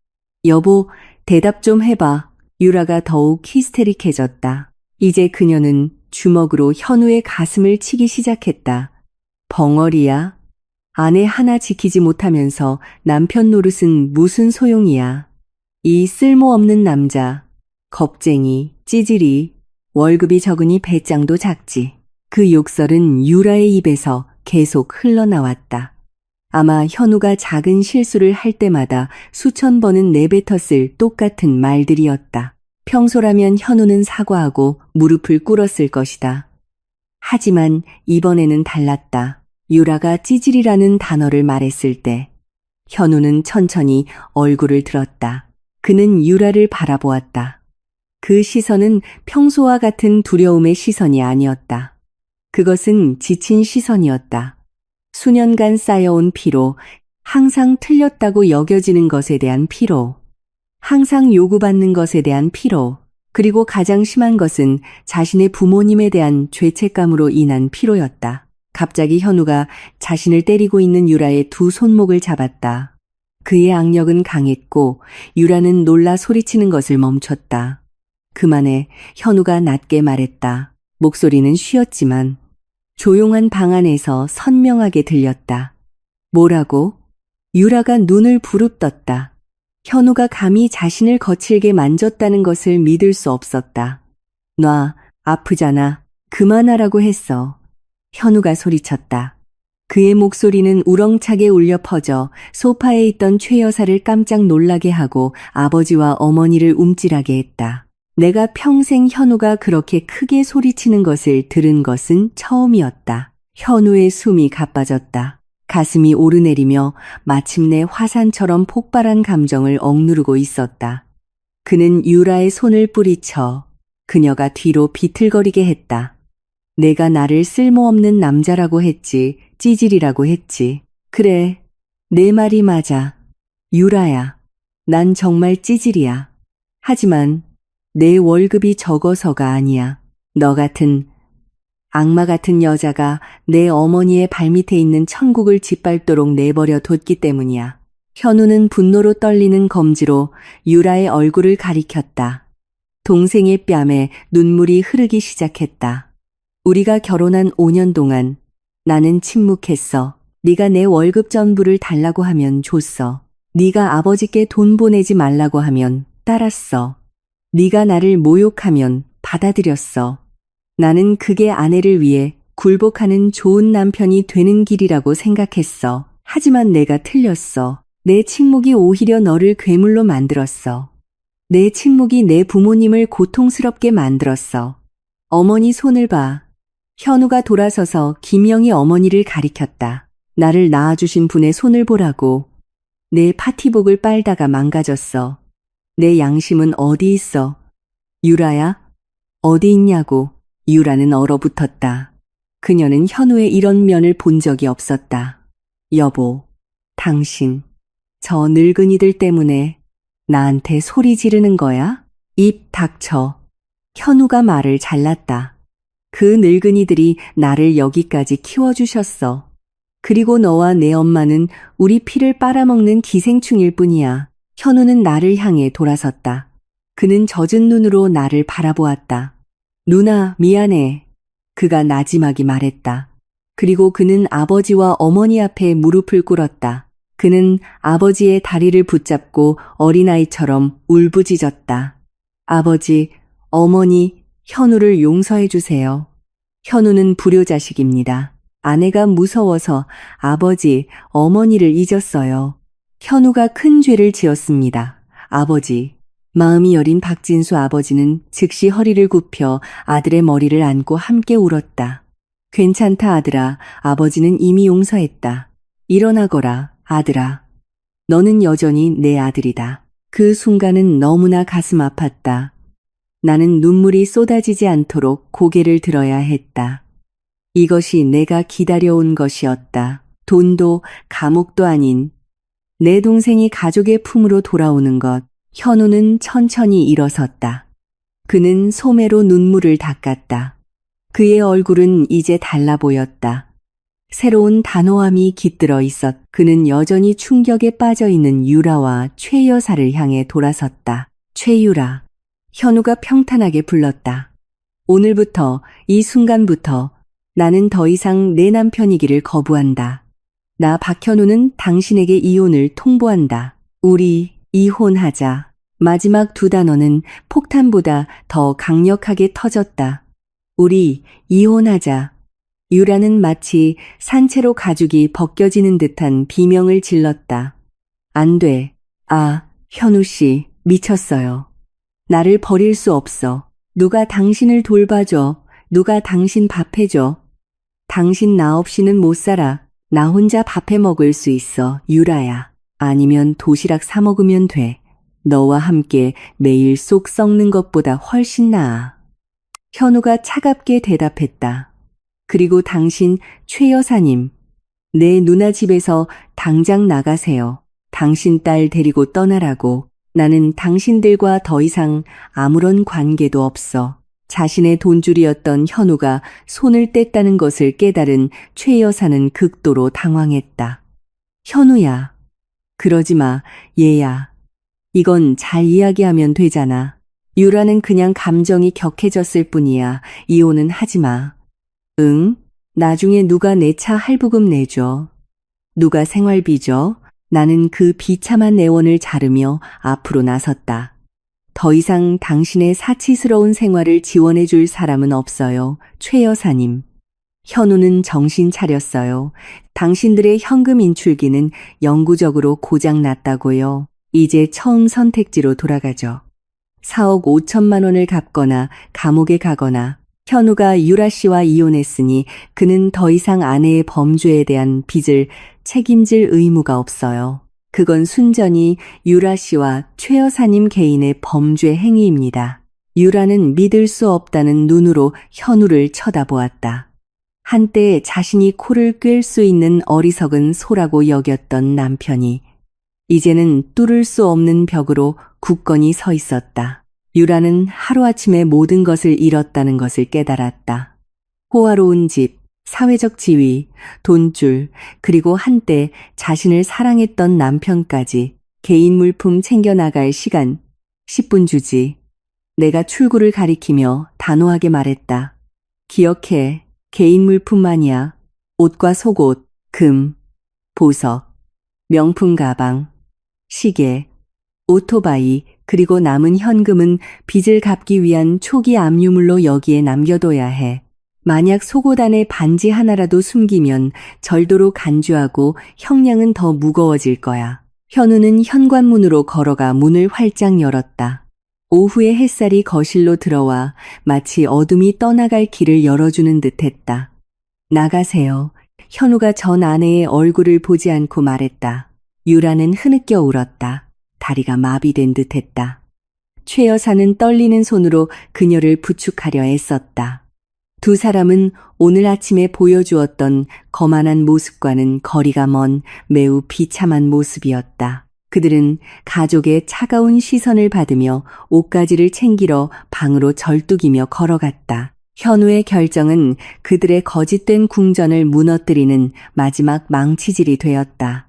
여보, 대답 좀 해봐. 유라가 더욱 히스테릭해졌다. 이제 그녀는 주먹으로 현우의 가슴을 치기 시작했다. 벙어리야. 아내 하나 지키지 못하면서 남편 노릇은 무슨 소용이야. 이 쓸모없는 남자, 겁쟁이, 찌질이, 월급이 적으니 배짱도 작지. 그 욕설은 유라의 입에서 계속 흘러나왔다. 아마 현우가 작은 실수를 할 때마다 수천 번은 내뱉었을 똑같은 말들이었다. 평소라면 현우는 사과하고 무릎을 꿇었을 것이다. 하지만 이번에는 달랐다. 유라가 찌질이라는 단어를 말했을 때 현우는 천천히 얼굴을 들었다. 그는 유라를 바라보았다. 그 시선은 평소와 같은 두려움의 시선이 아니었다. 그것은 지친 시선이었다. 수년간 쌓여온 피로, 항상 틀렸다고 여겨지는 것에 대한 피로, 항상 요구받는 것에 대한 피로, 그리고 가장 심한 것은 자신의 부모님에 대한 죄책감으로 인한 피로였다. 갑자기 현우가 자신을 때리고 있는 유라의 두 손목을 잡았다. 그의 악력은 강했고 유라는 놀라 소리치는 것을 멈췄다. 그만해. 현우가 낮게 말했다. 목소리는 쉬었지만 조용한 방 안에서 선명하게 들렸다. 뭐라고? 유라가 눈을 부릅떴다. 현우가 감히 자신을 거칠게 만졌다는 것을 믿을 수 없었다. 놔, 아프잖아. 그만하라고 했어. 현우가 소리쳤다. 그의 목소리는 우렁차게 울려 퍼져 소파에 있던 최 여사를 깜짝 놀라게 하고 아버지와 어머니를 움찔하게 했다. 내가 평생 현우가 그렇게 크게 소리치는 것을 들은 것은 처음이었다. 현우의 숨이 가빠졌다. 가슴이 오르내리며 마침내 화산처럼 폭발한 감정을 억누르고 있었다. 그는 유라의 손을 뿌리쳐 그녀가 뒤로 비틀거리게 했다. 내가 나를 쓸모없는 남자라고 했지, 찌질이라고 했지. 그래, 내 말이 맞아. 유라야, 난 정말 찌질이야. 하지만 내 월급이 적어서가 아니야. 너 같은 악마 같은 여자가 내 어머니의 발밑에 있는 천국을 짓밟도록 내버려 뒀기 때문이야. 현우는 분노로 떨리는 검지로 유라의 얼굴을 가리켰다. 동생의 뺨에 눈물이 흐르기 시작했다. 우리가 결혼한 5년 동안 나는 침묵했어. 네가 내 월급 전부를 달라고 하면 줬어. 네가 아버지께 돈 보내지 말라고 하면 따랐어. 네가 나를 모욕하면 받아들였어. 나는 그게 아내를 위해 굴복하는 좋은 남편이 되는 길이라고 생각했어. 하지만 내가 틀렸어. 내 침묵이 오히려 너를 괴물로 만들었어. 내 침묵이 내 부모님을 고통스럽게 만들었어. 어머니 손을 봐. 현우가 돌아서서 김영희 어머니를 가리켰다. 나를 낳아주신 분의 손을 보라고. 내 파티복을 빨다가 망가졌어. 내 양심은 어디 있어? 유라야? 어디 있냐고. 유라는 얼어붙었다. 그녀는 현우의 이런 면을 본 적이 없었다. 여보, 당신, 저 늙은이들 때문에 나한테 소리 지르는 거야? 입 닥쳐. 현우가 말을 잘랐다. 그 늙은이들이 나를 여기까지 키워주셨어. 그리고 너와 내 엄마는 우리 피를 빨아먹는 기생충일 뿐이야. 현우는 나를 향해 돌아섰다. 그는 젖은 눈으로 나를 바라보았다. 누나, 미안해. 그가 나지막이 말했다. 그리고 그는 아버지와 어머니 앞에 무릎을 꿇었다. 그는 아버지의 다리를 붙잡고 어린아이처럼 울부짖었다. 아버지, 어머니, 현우를 용서해 주세요. 현우는 불효자식입니다. 아내가 무서워서 아버지, 어머니를 잊었어요. 현우가 큰 죄를 지었습니다. 아버지. 마음이 여린 박진수 아버지는 즉시 허리를 굽혀 아들의 머리를 안고 함께 울었다. 괜찮다 아들아, 아버지는 이미 용서했다. 일어나거라, 아들아. 너는 여전히 내 아들이다. 그 순간은 너무나 가슴 아팠다. 나는 눈물이 쏟아지지 않도록 고개를 들어야 했다. 이것이 내가 기다려온 것이었다. 돈도 감옥도 아닌 내 동생이 가족의 품으로 돌아오는 것. 현우는 천천히 일어섰다. 그는 소매로 눈물을 닦았다. 그의 얼굴은 이제 달라 보였다. 새로운 단호함이 깃들어 있었. 그는 여전히 충격에 빠져 있는 유라와 최 여사를 향해 돌아섰다. 최유라. 현우가 평탄하게 불렀다. 오늘부터, 이 순간부터 나는 더 이상 내 남편이기를 거부한다. 나 박현우는 당신에게 이혼을 통보한다. 우리 이혼하자. 마지막 두 단어는 폭탄보다 더 강력하게 터졌다. 우리 이혼하자. 유라는 마치 산채로 가죽이 벗겨지는 듯한 비명을 질렀다. 안 돼. 아, 현우 씨, 미쳤어요. 나를 버릴 수 없어. 누가 당신을 돌봐줘. 누가 당신 밥 해줘. 당신 나 없이는 못 살아. 나 혼자 밥해 먹을 수 있어, 유라야. 아니면 도시락 사 먹으면 돼. 너와 함께 매일 속 썩는 것보다 훨씬 나아. 현우가 차갑게 대답했다. 그리고 당신 최 여사님, 내 누나 집에서 당장 나가세요. 당신 딸 데리고 떠나라고. 나는 당신들과 더 이상 아무런 관계도 없어. 자신의 돈줄이었던 현우가 손을 뗐다는 것을 깨달은 최 여사는 극도로 당황했다. 현우야. 그러지 마, 얘야. 이건 잘 이야기하면 되잖아. 유라는 그냥 감정이 격해졌을 뿐이야. 이혼은 하지 마. 응? 나중에 누가 내 차 할부금 내줘. 누가 생활비 줘? 나는 그 비참한 애원을 자르며 앞으로 나섰다. 더 이상 당신의 사치스러운 생활을 지원해 줄 사람은 없어요. 최 여사님. 현우는 정신 차렸어요. 당신들의 현금 인출기는 영구적으로 고장 났다고요. 이제 처음 선택지로 돌아가죠. 4억 5천만 원을 갚거나 감옥에 가거나. 현우가 유라 씨와 이혼했으니 그는 더 이상 아내의 범죄에 대한 빚을 책임질 의무가 없어요. 그건 순전히 유라 씨와 최 여사님 개인의 범죄 행위입니다. 유라는 믿을 수 없다는 눈으로 현우를 쳐다보았다. 한때 자신이 코를 꿰을 수 있는 어리석은 소라고 여겼던 남편이 이제는 뚫을 수 없는 벽으로 굳건히 서 있었다. 유라는 하루아침에 모든 것을 잃었다는 것을 깨달았다. 호화로운 집, 사회적 지위, 돈줄, 그리고 한때 자신을 사랑했던 남편까지 개인 물품 챙겨나갈 시간, 10분 주지. 내가 출구를 가리키며 단호하게 말했다. 기억해, 개인 물품만이야. 옷과 속옷, 금, 보석, 명품 가방, 시계, 오토바이, 그리고 남은 현금은 빚을 갚기 위한 초기 압류물로 여기에 남겨둬야 해. 만약 속옷 안에 반지 하나라도 숨기면 절도로 간주하고 형량은 더 무거워질 거야. 현우는 현관문으로 걸어가 문을 활짝 열었다. 오후의 햇살이 거실로 들어와 마치 어둠이 떠나갈 길을 열어주는 듯했다. 나가세요. 현우가 전 아내의 얼굴을 보지 않고 말했다. 유라는 흐느껴 울었다. 다리가 마비된 듯했다. 최 여사는 떨리는 손으로 그녀를 부축하려 애썼다. 두 사람은 오늘 아침에 보여주었던 거만한 모습과는 거리가 먼 매우 비참한 모습이었다. 그들은 가족의 차가운 시선을 받으며 옷가지를 챙기러 방으로 절뚝이며 걸어갔다. 현우의 결정은 그들의 거짓된 궁전을 무너뜨리는 마지막 망치질이 되었다.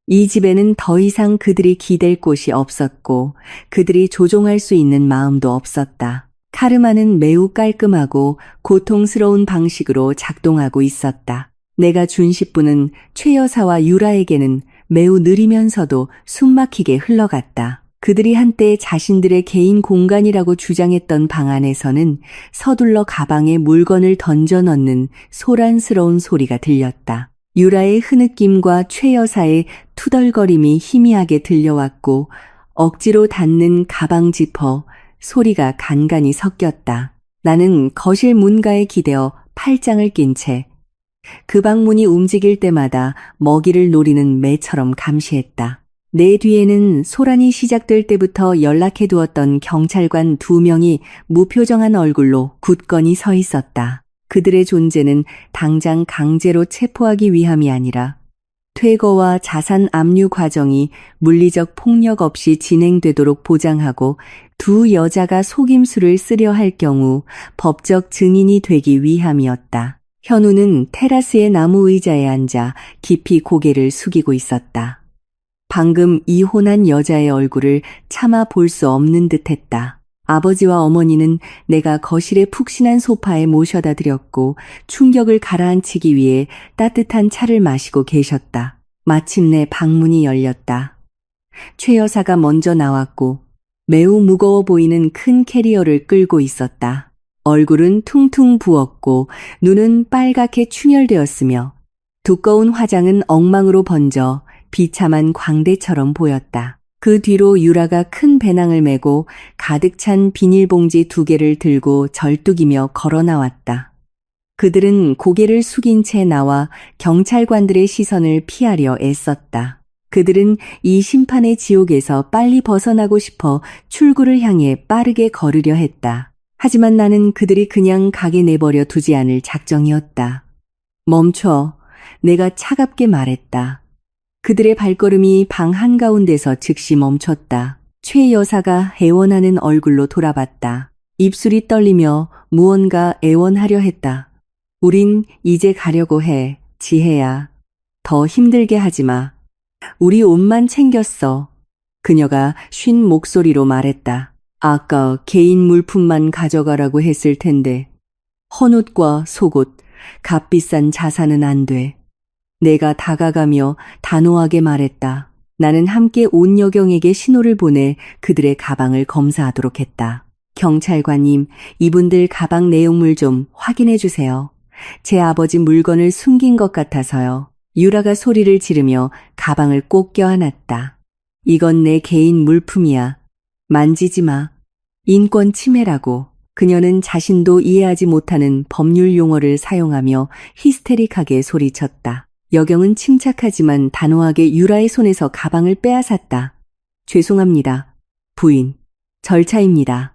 이 집에는 더 이상 그들이 기댈 곳이 없었고 그들이 조종할 수 있는 마음도 없었다. 카르마는 매우 깔끔하고 고통스러운 방식으로 작동하고 있었다. 내가 준 10분은 최 여사와 유라에게는 매우 느리면서도 숨막히게 흘러갔다. 그들이 한때 자신들의 개인 공간이라고 주장했던 방 안에서는 서둘러 가방에 물건을 던져 넣는 소란스러운 소리가 들렸다. 유라의 흐느낌과 최 여사의 투덜거림이 희미하게 들려왔고 억지로 닫는 가방 지퍼 소리가 간간이 섞였다. 나는 거실 문가에 기대어 팔짱을 낀 채 그 방문이 움직일 때마다 먹이를 노리는 매처럼 감시했다. 내 뒤에는 소란이 시작될 때부터 연락해두었던 경찰관 2명이 무표정한 얼굴로 굳건히 서 있었다. 그들의 존재는 당장 강제로 체포하기 위함이 아니라 퇴거와 자산 압류 과정이 물리적 폭력 없이 진행되도록 보장하고 두 여자가 속임수를 쓰려 할 경우 법적 증인이 되기 위함이었다. 현우는 테라스의 나무 의자에 앉아 깊이 고개를 숙이고 있었다. 방금 이혼한 여자의 얼굴을 차마 볼 수 없는 듯했다. 아버지와 어머니는 내가 거실의 푹신한 소파에 모셔다 드렸고 충격을 가라앉히기 위해 따뜻한 차를 마시고 계셨다. 마침내 방문이 열렸다. 최 여사가 먼저 나왔고 매우 무거워 보이는 큰 캐리어를 끌고 있었다. 얼굴은 퉁퉁 부었고 눈은 빨갛게 충혈되었으며 두꺼운 화장은 엉망으로 번져 비참한 광대처럼 보였다. 그 뒤로 유라가 큰 배낭을 메고 가득 찬 비닐봉지 2개를 들고 절뚝이며 걸어 나왔다. 그들은 고개를 숙인 채 나와 경찰관들의 시선을 피하려 애썼다. 그들은 이 심판의 지옥에서 빨리 벗어나고 싶어 출구를 향해 빠르게 걸으려 했다. 하지만 나는 그들이 그냥 가게 내버려 두지 않을 작정이었다. 멈춰, 내가 차갑게 말했다. 그들의 발걸음이 방 한가운데서 즉시 멈췄다. 최 여사가 애원하는 얼굴로 돌아봤다. 입술이 떨리며 무언가 애원하려 했다. 우린 이제 가려고 해, 지혜야. 더 힘들게 하지 마. 우리 옷만 챙겼어. 그녀가 쉰 목소리로 말했다. 아까 개인 물품만 가져가라고 했을 텐데. 헌옷과 속옷, 값비싼 자산은 안 돼. 내가 다가가며 단호하게 말했다. 나는 함께 온 여경에게 신호를 보내 그들의 가방을 검사하도록 했다. 경찰관님, 이분들 가방 내용물 좀 확인해 주세요. 제 아버지 물건을 숨긴 것 같아서요. 유라가 소리를 지르며 가방을 꼭 껴안았다. 이건 내 개인 물품이야. 만지지 마. 인권 침해라고. 그녀는 자신도 이해하지 못하는 법률 용어를 사용하며 히스테릭하게 소리쳤다. 여경은 침착하지만 단호하게 유라의 손에서 가방을 빼앗았다. 죄송합니다. 부인. 절차입니다.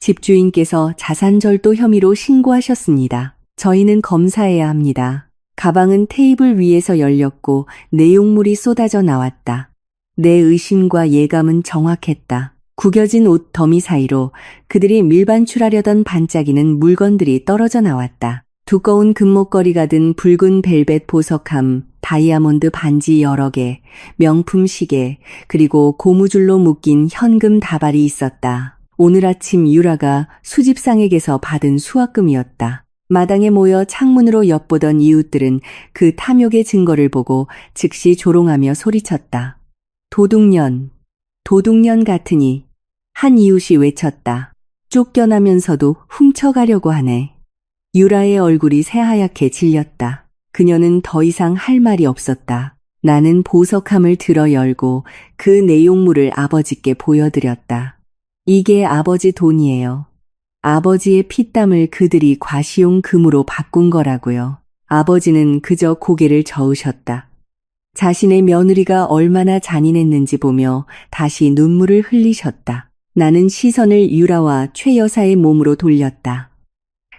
집주인께서 자산절도 혐의로 신고하셨습니다. 저희는 검사해야 합니다. 가방은 테이블 위에서 열렸고 내용물이 쏟아져 나왔다. 내 의심과 예감은 정확했다. 구겨진 옷 더미 사이로 그들이 밀반출하려던 반짝이는 물건들이 떨어져 나왔다. 두꺼운 금목걸이가 든 붉은 벨벳 보석함, 다이아몬드 반지 여러 개, 명품 시계, 그리고 고무줄로 묶인 현금 다발이 있었다. 오늘 아침 유라가 수집상에게서 받은 수확금이었다. 마당에 모여 창문으로 엿보던 이웃들은 그 탐욕의 증거를 보고 즉시 조롱하며 소리쳤다. 도둑년, 도둑년 같으니. 한 이웃이 외쳤다. 쫓겨나면서도 훔쳐가려고 하네. 유라의 얼굴이 새하얗게 질렸다. 그녀는 더 이상 할 말이 없었다. 나는 보석함을 들어 열고 그 내용물을 아버지께 보여드렸다. 이게 아버지 돈이에요. 아버지의 피땀을 그들이 과시용 금으로 바꾼 거라고요. 아버지는 그저 고개를 저으셨다. 자신의 며느리가 얼마나 잔인했는지 보며 다시 눈물을 흘리셨다. 나는 시선을 유라와 최 여사의 몸으로 돌렸다.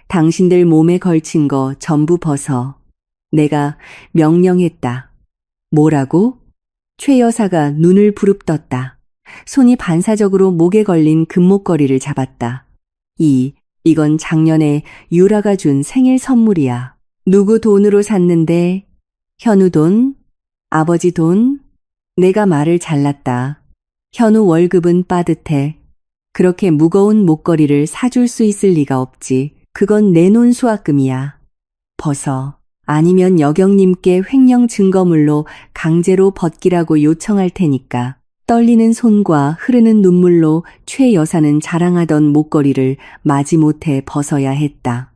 당신들 몸에 걸친 거 전부 벗어. 내가 명령했다. 뭐라고? 최 여사가 눈을 부릅떴다. 손이 반사적으로 목에 걸린 금목걸이를 잡았다. 이건 작년에 유라가 준 생일 선물이야. 누구 돈으로 샀는데? 현우 돈? 아버지 돈? 내가 말을 잘랐다. 현우 월급은 빠듯해. 그렇게 무거운 목걸이를 사줄 수 있을 리가 없지. 그건 내놓은 수학금이야. 벗어. 아니면 여경님께 횡령 증거물로 강제로 벗기라고 요청할 테니까. 떨리는 손과 흐르는 눈물로 최 여사는 자랑하던 목걸이를 마지못해 벗어야 했다.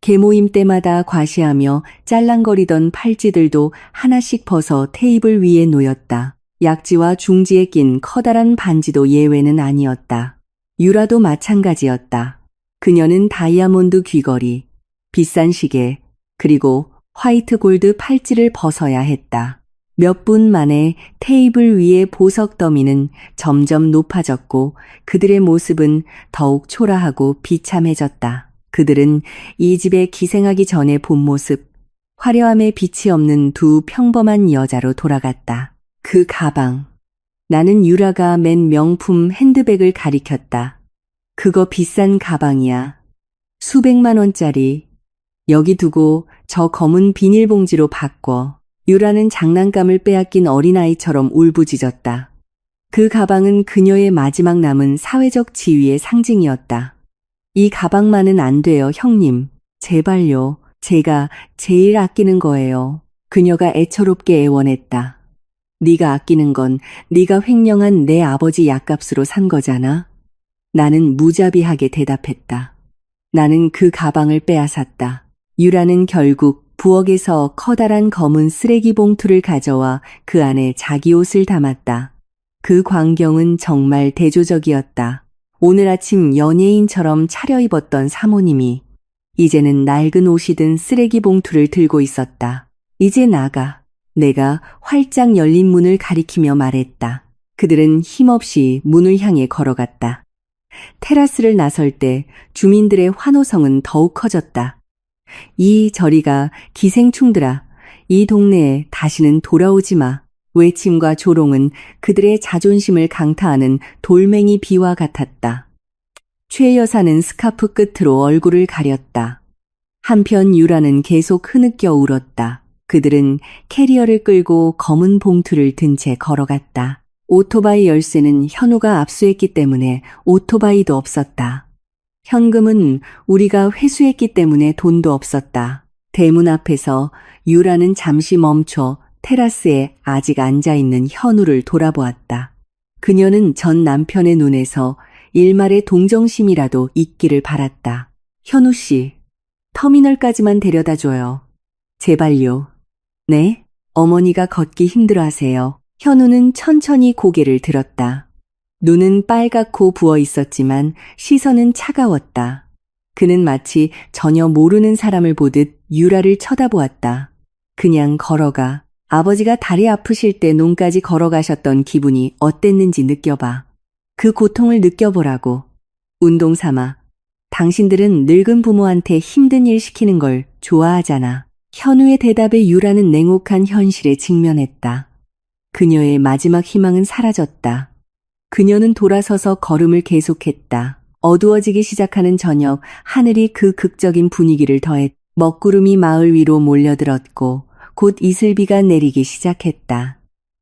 계모임 때마다 과시하며 짤랑거리던 팔찌들도 하나씩 벗어 테이블 위에 놓였다. 약지와 중지에 낀 커다란 반지도 예외는 아니었다. 유라도 마찬가지였다. 그녀는 다이아몬드 귀걸이, 비싼 시계, 그리고 화이트 골드 팔찌를 벗어야 했다. 몇 분 만에 테이블 위의 보석 더미는 점점 높아졌고 그들의 모습은 더욱 초라하고 비참해졌다. 그들은 이 집에 기생하기 전의 본 모습, 화려함에 빛이 없는 두 평범한 여자로 돌아갔다. 그 가방. 나는 유라가 맨 명품 핸드백을 가리켰다. 그거 비싼 가방이야. 수백만 원짜리. 여기 두고 저 검은 비닐봉지로 바꿔. 유라는 장난감을 빼앗긴 어린아이처럼 울부짖었다. 그 가방은 그녀의 마지막 남은 사회적 지위의 상징이었다. 이 가방만은 안 돼요, 형님. 제발요. 제가 제일 아끼는 거예요. 그녀가 애처롭게 애원했다. 네가 아끼는 건 네가 횡령한 내 아버지 약값으로 산 거잖아. 나는 무자비하게 대답했다. 나는 그 가방을 빼앗았다. 유라는 결국 부엌에서 커다란 검은 쓰레기 봉투를 가져와 그 안에 자기 옷을 담았다. 그 광경은 정말 대조적이었다. 오늘 아침 연예인처럼 차려입었던 사모님이 이제는 낡은 옷이 든 쓰레기 봉투를 들고 있었다. 이제 나가. 내가 활짝 열린 문을 가리키며 말했다. 그들은 힘없이 문을 향해 걸어갔다. 테라스를 나설 때 주민들의 환호성은 더욱 커졌다. 이 저리가 기생충들아, 이 동네에 다시는 돌아오지 마. 외침과 조롱은 그들의 자존심을 강타하는 돌멩이 비와 같았다. 최 여사는 스카프 끝으로 얼굴을 가렸다. 한편 유라는 계속 흐느껴 울었다. 그들은 캐리어를 끌고 검은 봉투를 든 채 걸어갔다. 오토바이 열쇠는 현우가 압수했기 때문에 오토바이도 없었다. 현금은 우리가 회수했기 때문에 돈도 없었다. 대문 앞에서 유라는 잠시 멈춰 테라스에 아직 앉아있는 현우를 돌아보았다. 그녀는 전 남편의 눈에서 일말의 동정심이라도 있기를 바랐다. 현우 씨, 터미널까지만 데려다줘요. 제발요. 네? 어머니가 걷기 힘들어하세요. 현우는 천천히 고개를 들었다. 눈은 빨갛고 부어 있었지만 시선은 차가웠다. 그는 마치 전혀 모르는 사람을 보듯 유라를 쳐다보았다. 그냥 걸어가. 아버지가 다리 아프실 때 논까지 걸어가셨던 기분이 어땠는지 느껴봐. 그 고통을 느껴보라고. 운동 삼아. 당신들은 늙은 부모한테 힘든 일 시키는 걸 좋아하잖아. 현우의 대답에 유라는 냉혹한 현실에 직면했다. 그녀의 마지막 희망은 사라졌다. 그녀는 돌아서서 걸음을 계속했다. 어두워지기 시작하는 저녁, 하늘이 그 극적인 분위기를 더했. 먹구름이 마을 위로 몰려들었고 곧 이슬비가 내리기 시작했다.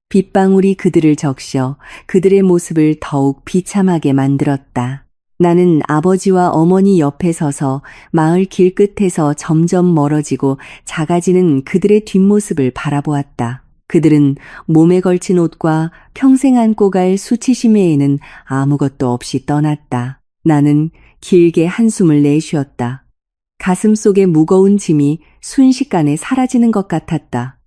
빗방울이 그들을 적셔 그들의 모습을 더욱 비참하게 만들었다. 나는 아버지와 어머니 옆에 서서 마을 길끝에서 점점 멀어지고 작아지는 그들의 뒷모습을 바라보았다. 그들은 몸에 걸친 옷과 평생 안고 갈 수치심 외에는 아무것도 없이 떠났다. 나는 길게 한숨을 내쉬었다. 가슴 속의 무거운 짐이 순식간에 사라지는 것 같았다.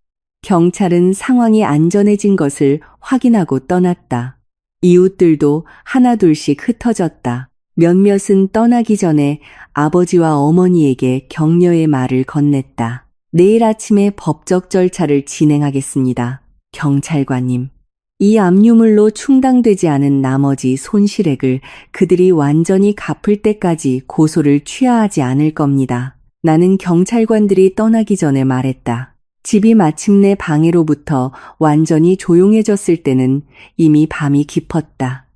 경찰은 상황이 안전해진 것을 확인하고 떠났다. 이웃들도 하나둘씩 흩어졌다. 몇몇은 떠나기 전에 아버지와 어머니에게 격려의 말을 건넸다. 내일 아침에 법적 절차를 진행하겠습니다. 경찰관님. 이 압류물로 충당되지 않은 나머지 손실액을 그들이 완전히 갚을 때까지 고소를 취하하지 않을 겁니다. 나는 경찰관들이 떠나기 전에 말했다. 집이 마침내 방해로부터 완전히 조용해졌을 때는 이미 밤이 깊었다.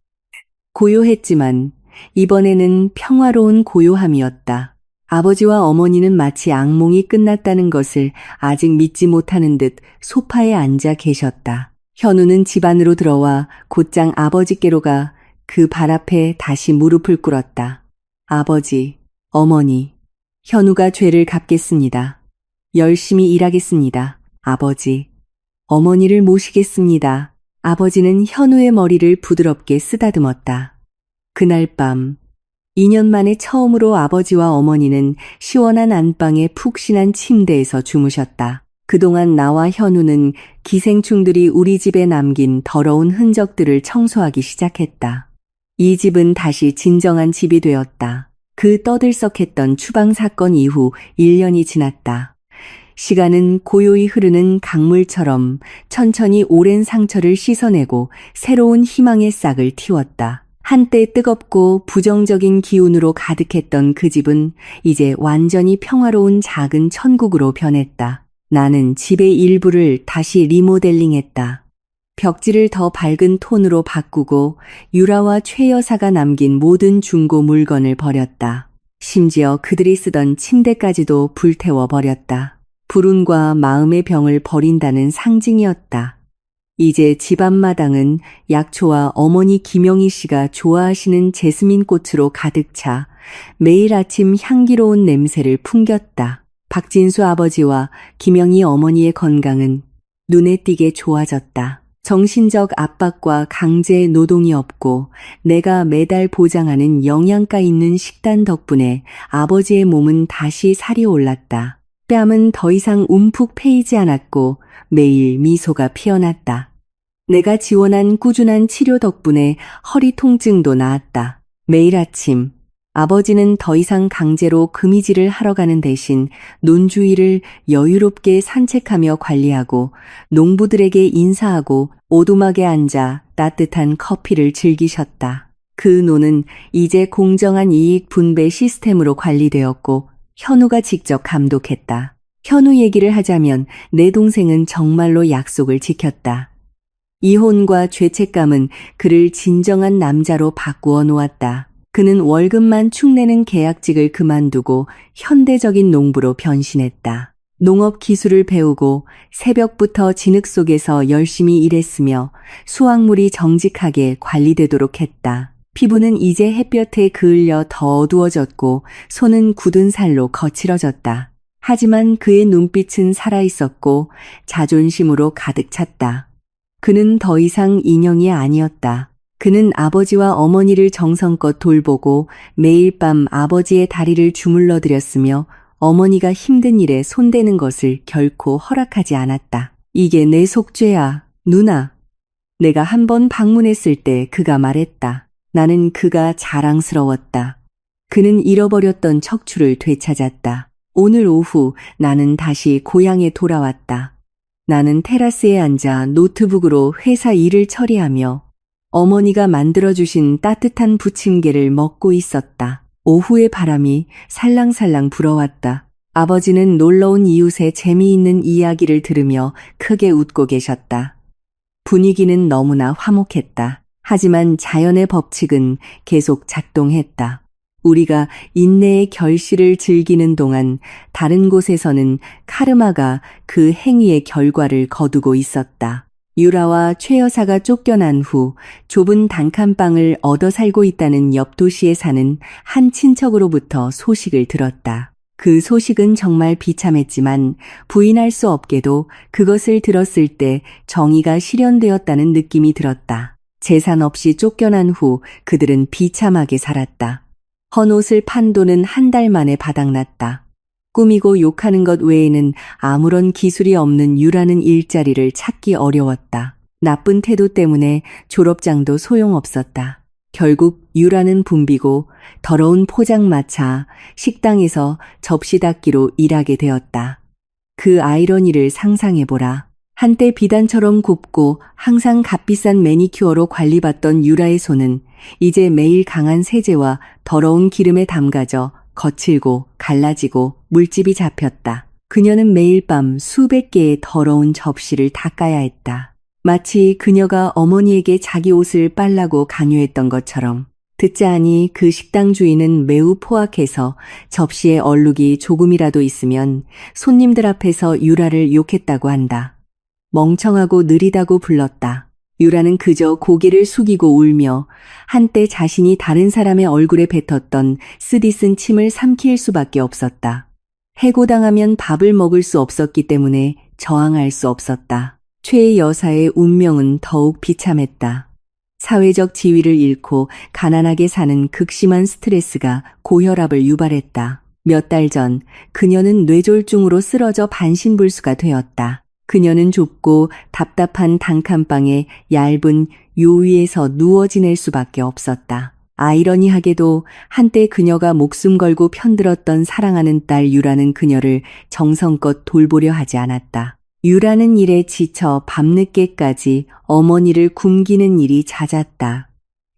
고요했지만 이번에는 평화로운 고요함이었다. 아버지와 어머니는 마치 악몽이 끝났다는 것을 아직 믿지 못하는 듯 소파에 앉아 계셨다. 현우는 집 안으로 들어와 곧장 아버지께로 가 그 발 앞에 다시 무릎을 꿇었다. 아버지, 어머니, 현우가 죄를 갚겠습니다. 열심히 일하겠습니다. 아버지, 어머니를 모시겠습니다. 아버지는 현우의 머리를 부드럽게 쓰다듬었다. 그날 밤, 2년 만에 처음으로 아버지와 어머니는 시원한 안방의 푹신한 침대에서 주무셨다. 그동안 나와 현우는 기생충들이 우리 집에 남긴 더러운 흔적들을 청소하기 시작했다. 이 집은 다시 진정한 집이 되었다. 그 떠들썩했던 추방 사건 이후 1년이 지났다. 시간은 고요히 흐르는 강물처럼 천천히 오랜 상처를 씻어내고 새로운 희망의 싹을 틔웠다. 한때 뜨겁고 부정적인 기운으로 가득했던 그 집은 이제 완전히 평화로운 작은 천국으로 변했다. 나는 집의 일부를 다시 리모델링했다. 벽지를 더 밝은 톤으로 바꾸고 유라와 최 여사가 남긴 모든 중고 물건을 버렸다. 심지어 그들이 쓰던 침대까지도 불태워 버렸다. 불운과 마음의 병을 버린다는 상징이었다. 이제 집 앞마당은 약초와 어머니 김영희 씨가 좋아하시는 제스민 꽃으로 가득 차 매일 아침 향기로운 냄새를 풍겼다. 박진수 아버지와 김영희 어머니의 건강은 눈에 띄게 좋아졌다. 정신적 압박과 강제 노동이 없고 내가 매달 보장하는 영양가 있는 식단 덕분에 아버지의 몸은 다시 살이 올랐다. 뺨은 더 이상 움푹 패이지 않았고 매일 미소가 피어났다. 내가 지원한 꾸준한 치료 덕분에 허리 통증도 나았다. 매일 아침 아버지는 더 이상 강제로 금이질을 하러 가는 대신 논주위를 여유롭게 산책하며 관리하고 농부들에게 인사하고 오두막에 앉아 따뜻한 커피를 즐기셨다. 그 노는 이제 공정한 이익 분배 시스템으로 관리되었고 현우가 직접 감독했다. 현우 얘기를 하자면 내 동생은 정말로 약속을 지켰다. 이혼과 죄책감은 그를 진정한 남자로 바꾸어 놓았다. 그는 월급만 축내는 계약직을 그만두고 현대적인 농부로 변신했다. 농업 기술을 배우고 새벽부터 진흙 속에서 열심히 일했으며 수확물이 정직하게 관리되도록 했다. 피부는 이제 햇볕에 그을려 더 어두워졌고 손은 굳은 살로 거칠어졌다. 하지만 그의 눈빛은 살아있었고 자존심으로 가득 찼다. 그는 더 이상 인형이 아니었다. 그는 아버지와 어머니를 정성껏 돌보고 매일 밤 아버지의 다리를 주물러 드렸으며 어머니가 힘든 일에 손대는 것을 결코 허락하지 않았다. 이게 내 속죄야, 누나. 내가 한 번 방문했을 때 그가 말했다. 나는 그가 자랑스러웠다. 그는 잃어버렸던 척추를 되찾았다. 오늘 오후 나는 다시 고향에 돌아왔다. 나는 테라스에 앉아 노트북으로 회사 일을 처리하며 어머니가 만들어주신 따뜻한 부침개를 먹고 있었다. 오후의 바람이 살랑살랑 불어왔다. 아버지는 놀러온 이웃의 재미있는 이야기를 들으며 크게 웃고 계셨다. 분위기는 너무나 화목했다. 하지만 자연의 법칙은 계속 작동했다. 우리가 인내의 결실을 즐기는 동안 다른 곳에서는 카르마가 그 행위의 결과를 거두고 있었다. 유라와 최 여사가 쫓겨난 후 좁은 단칸방을 얻어 살고 있다는 옆 도시에 사는 한 친척으로부터 소식을 들었다. 그 소식은 정말 비참했지만 부인할 수 없게도 그것을 들었을 때 정의가 실현되었다는 느낌이 들었다. 재산 없이 쫓겨난 후 그들은 비참하게 살았다. 헌 옷을 판 돈은 한 달 만에 바닥났다. 꾸미고 욕하는 것 외에는 아무런 기술이 없는 유라는 일자리를 찾기 어려웠다. 나쁜 태도 때문에 졸업장도 소용없었다. 결국 유라는 붐비고 더러운 포장마차, 식당에서 접시 닦기로 일하게 되었다. 그 아이러니를 상상해보라. 한때 비단처럼 곱고 항상 값비싼 매니큐어로 관리받던 유라의 손은 이제 매일 강한 세제와 더러운 기름에 담가져 거칠고 갈라지고 물집이 잡혔다. 그녀는 매일 밤 수백 개의 더러운 접시를 닦아야 했다. 마치 그녀가 어머니에게 자기 옷을 빨라고 강요했던 것처럼. 듣자 하니 그 식당 주인은 매우 포악해서 접시에 얼룩이 조금이라도 있으면 손님들 앞에서 유라를 욕했다고 한다. 멍청하고 느리다고 불렀다. 유라는 그저 고개를 숙이고 울며 한때 자신이 다른 사람의 얼굴에 뱉었던 쓰디쓴 침을 삼킬 수밖에 없었다. 해고당하면 밥을 먹을 수 없었기 때문에 저항할 수 없었다. 최 여사의 운명은 더욱 비참했다. 사회적 지위를 잃고 가난하게 사는 극심한 스트레스가 고혈압을 유발했다. 몇 달 전 그녀는 뇌졸중으로 쓰러져 반신불수가 되었다. 그녀는 좁고 답답한 단칸방에 얇은 요위에서 누워 지낼 수밖에 없었다. 아이러니하게도 한때 그녀가 목숨 걸고 편들었던 사랑하는 딸 유라는 그녀를 정성껏 돌보려 하지 않았다. 유라는 일에 지쳐 밤늦게까지 어머니를 굶기는 일이 잦았다.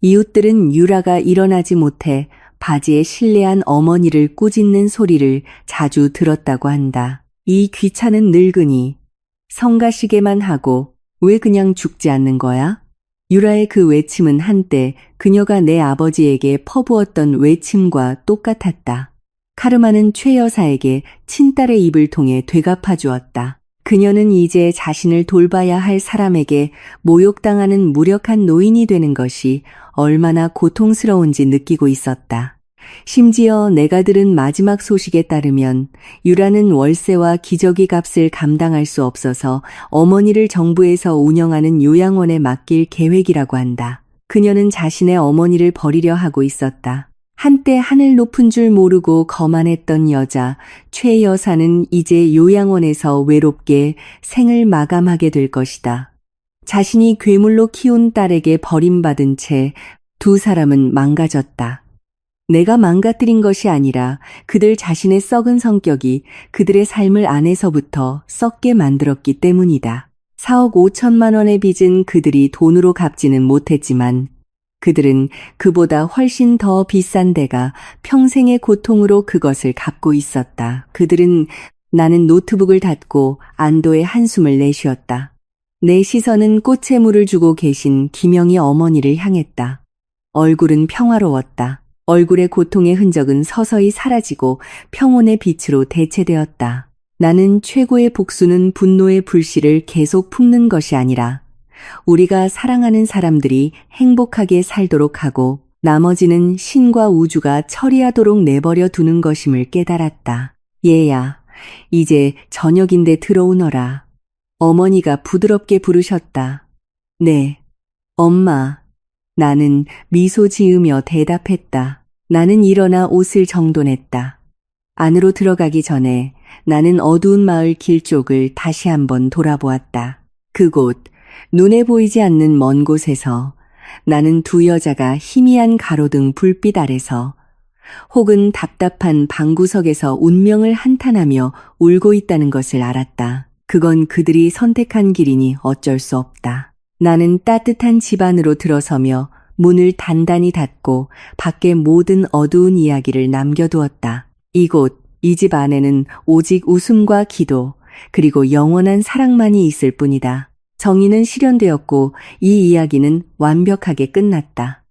이웃들은 유라가 일어나지 못해 바지에 실내한 어머니를 꾸짖는 소리를 자주 들었다고 한다. 이 귀찮은 늙은이, 성가시게만 하고 왜 그냥 죽지 않는 거야? 유라의 그 외침은 한때 그녀가 내 아버지에게 퍼부었던 외침과 똑같았다. 카르마는 최 여사에게 친딸의 입을 통해 되갚아 주었다. 그녀는 이제 자신을 돌봐야 할 사람에게 모욕당하는 무력한 노인이 되는 것이 얼마나 고통스러운지 느끼고 있었다. 심지어 내가 들은 마지막 소식에 따르면 유라는 월세와 기저귀 값을 감당할 수 없어서 어머니를 정부에서 운영하는 요양원에 맡길 계획이라고 한다. 그녀는 자신의 어머니를 버리려 하고 있었다. 한때 하늘 높은 줄 모르고 거만했던 여자 최 여사는 이제 요양원에서 외롭게 생을 마감하게 될 것이다. 자신이 괴물로 키운 딸에게 버림받은 채 두 사람은 망가졌다. 내가 망가뜨린 것이 아니라 그들 자신의 썩은 성격이 그들의 삶을 안에서부터 썩게 만들었기 때문이다. 4억 5천만 원의 빚은 그들이 돈으로 갚지는 못했지만 그들은 그보다 훨씬 더 비싼 데가 평생의 고통으로 그것을 갚고 있었다. 그들은 나는 노트북을 닫고 안도의 한숨을 내쉬었다. 내 시선은 꽃에 물을 주고 계신 김영희 어머니를 향했다. 얼굴은 평화로웠다. 얼굴의 고통의 흔적은 서서히 사라지고 평온의 빛으로 대체되었다. 나는 최고의 복수는 분노의 불씨를 계속 품는 것이 아니라 우리가 사랑하는 사람들이 행복하게 살도록 하고 나머지는 신과 우주가 처리하도록 내버려 두는 것임을 깨달았다. 얘야, 이제 저녁인데 들어오너라. 어머니가 부드럽게 부르셨다. 네, 엄마. 나는 미소 지으며 대답했다. 나는 일어나 옷을 정돈했다. 안으로 들어가기 전에 나는 어두운 마을 길 쪽을 다시 한번 돌아보았다. 그곳, 눈에 보이지 않는 먼 곳에서 나는 두 여자가 희미한 가로등 불빛 아래서 혹은 답답한 방구석에서 운명을 한탄하며 울고 있다는 것을 알았다. 그건 그들이 선택한 길이니 어쩔 수 없다. 나는 따뜻한 집 안으로 들어서며 문을 단단히 닫고 밖의 모든 어두운 이야기를 남겨두었다. 이곳, 이 집 안에는 오직 웃음과 기도, 그리고 영원한 사랑만이 있을 뿐이다. 정의는 실현되었고 이 이야기는 완벽하게 끝났다.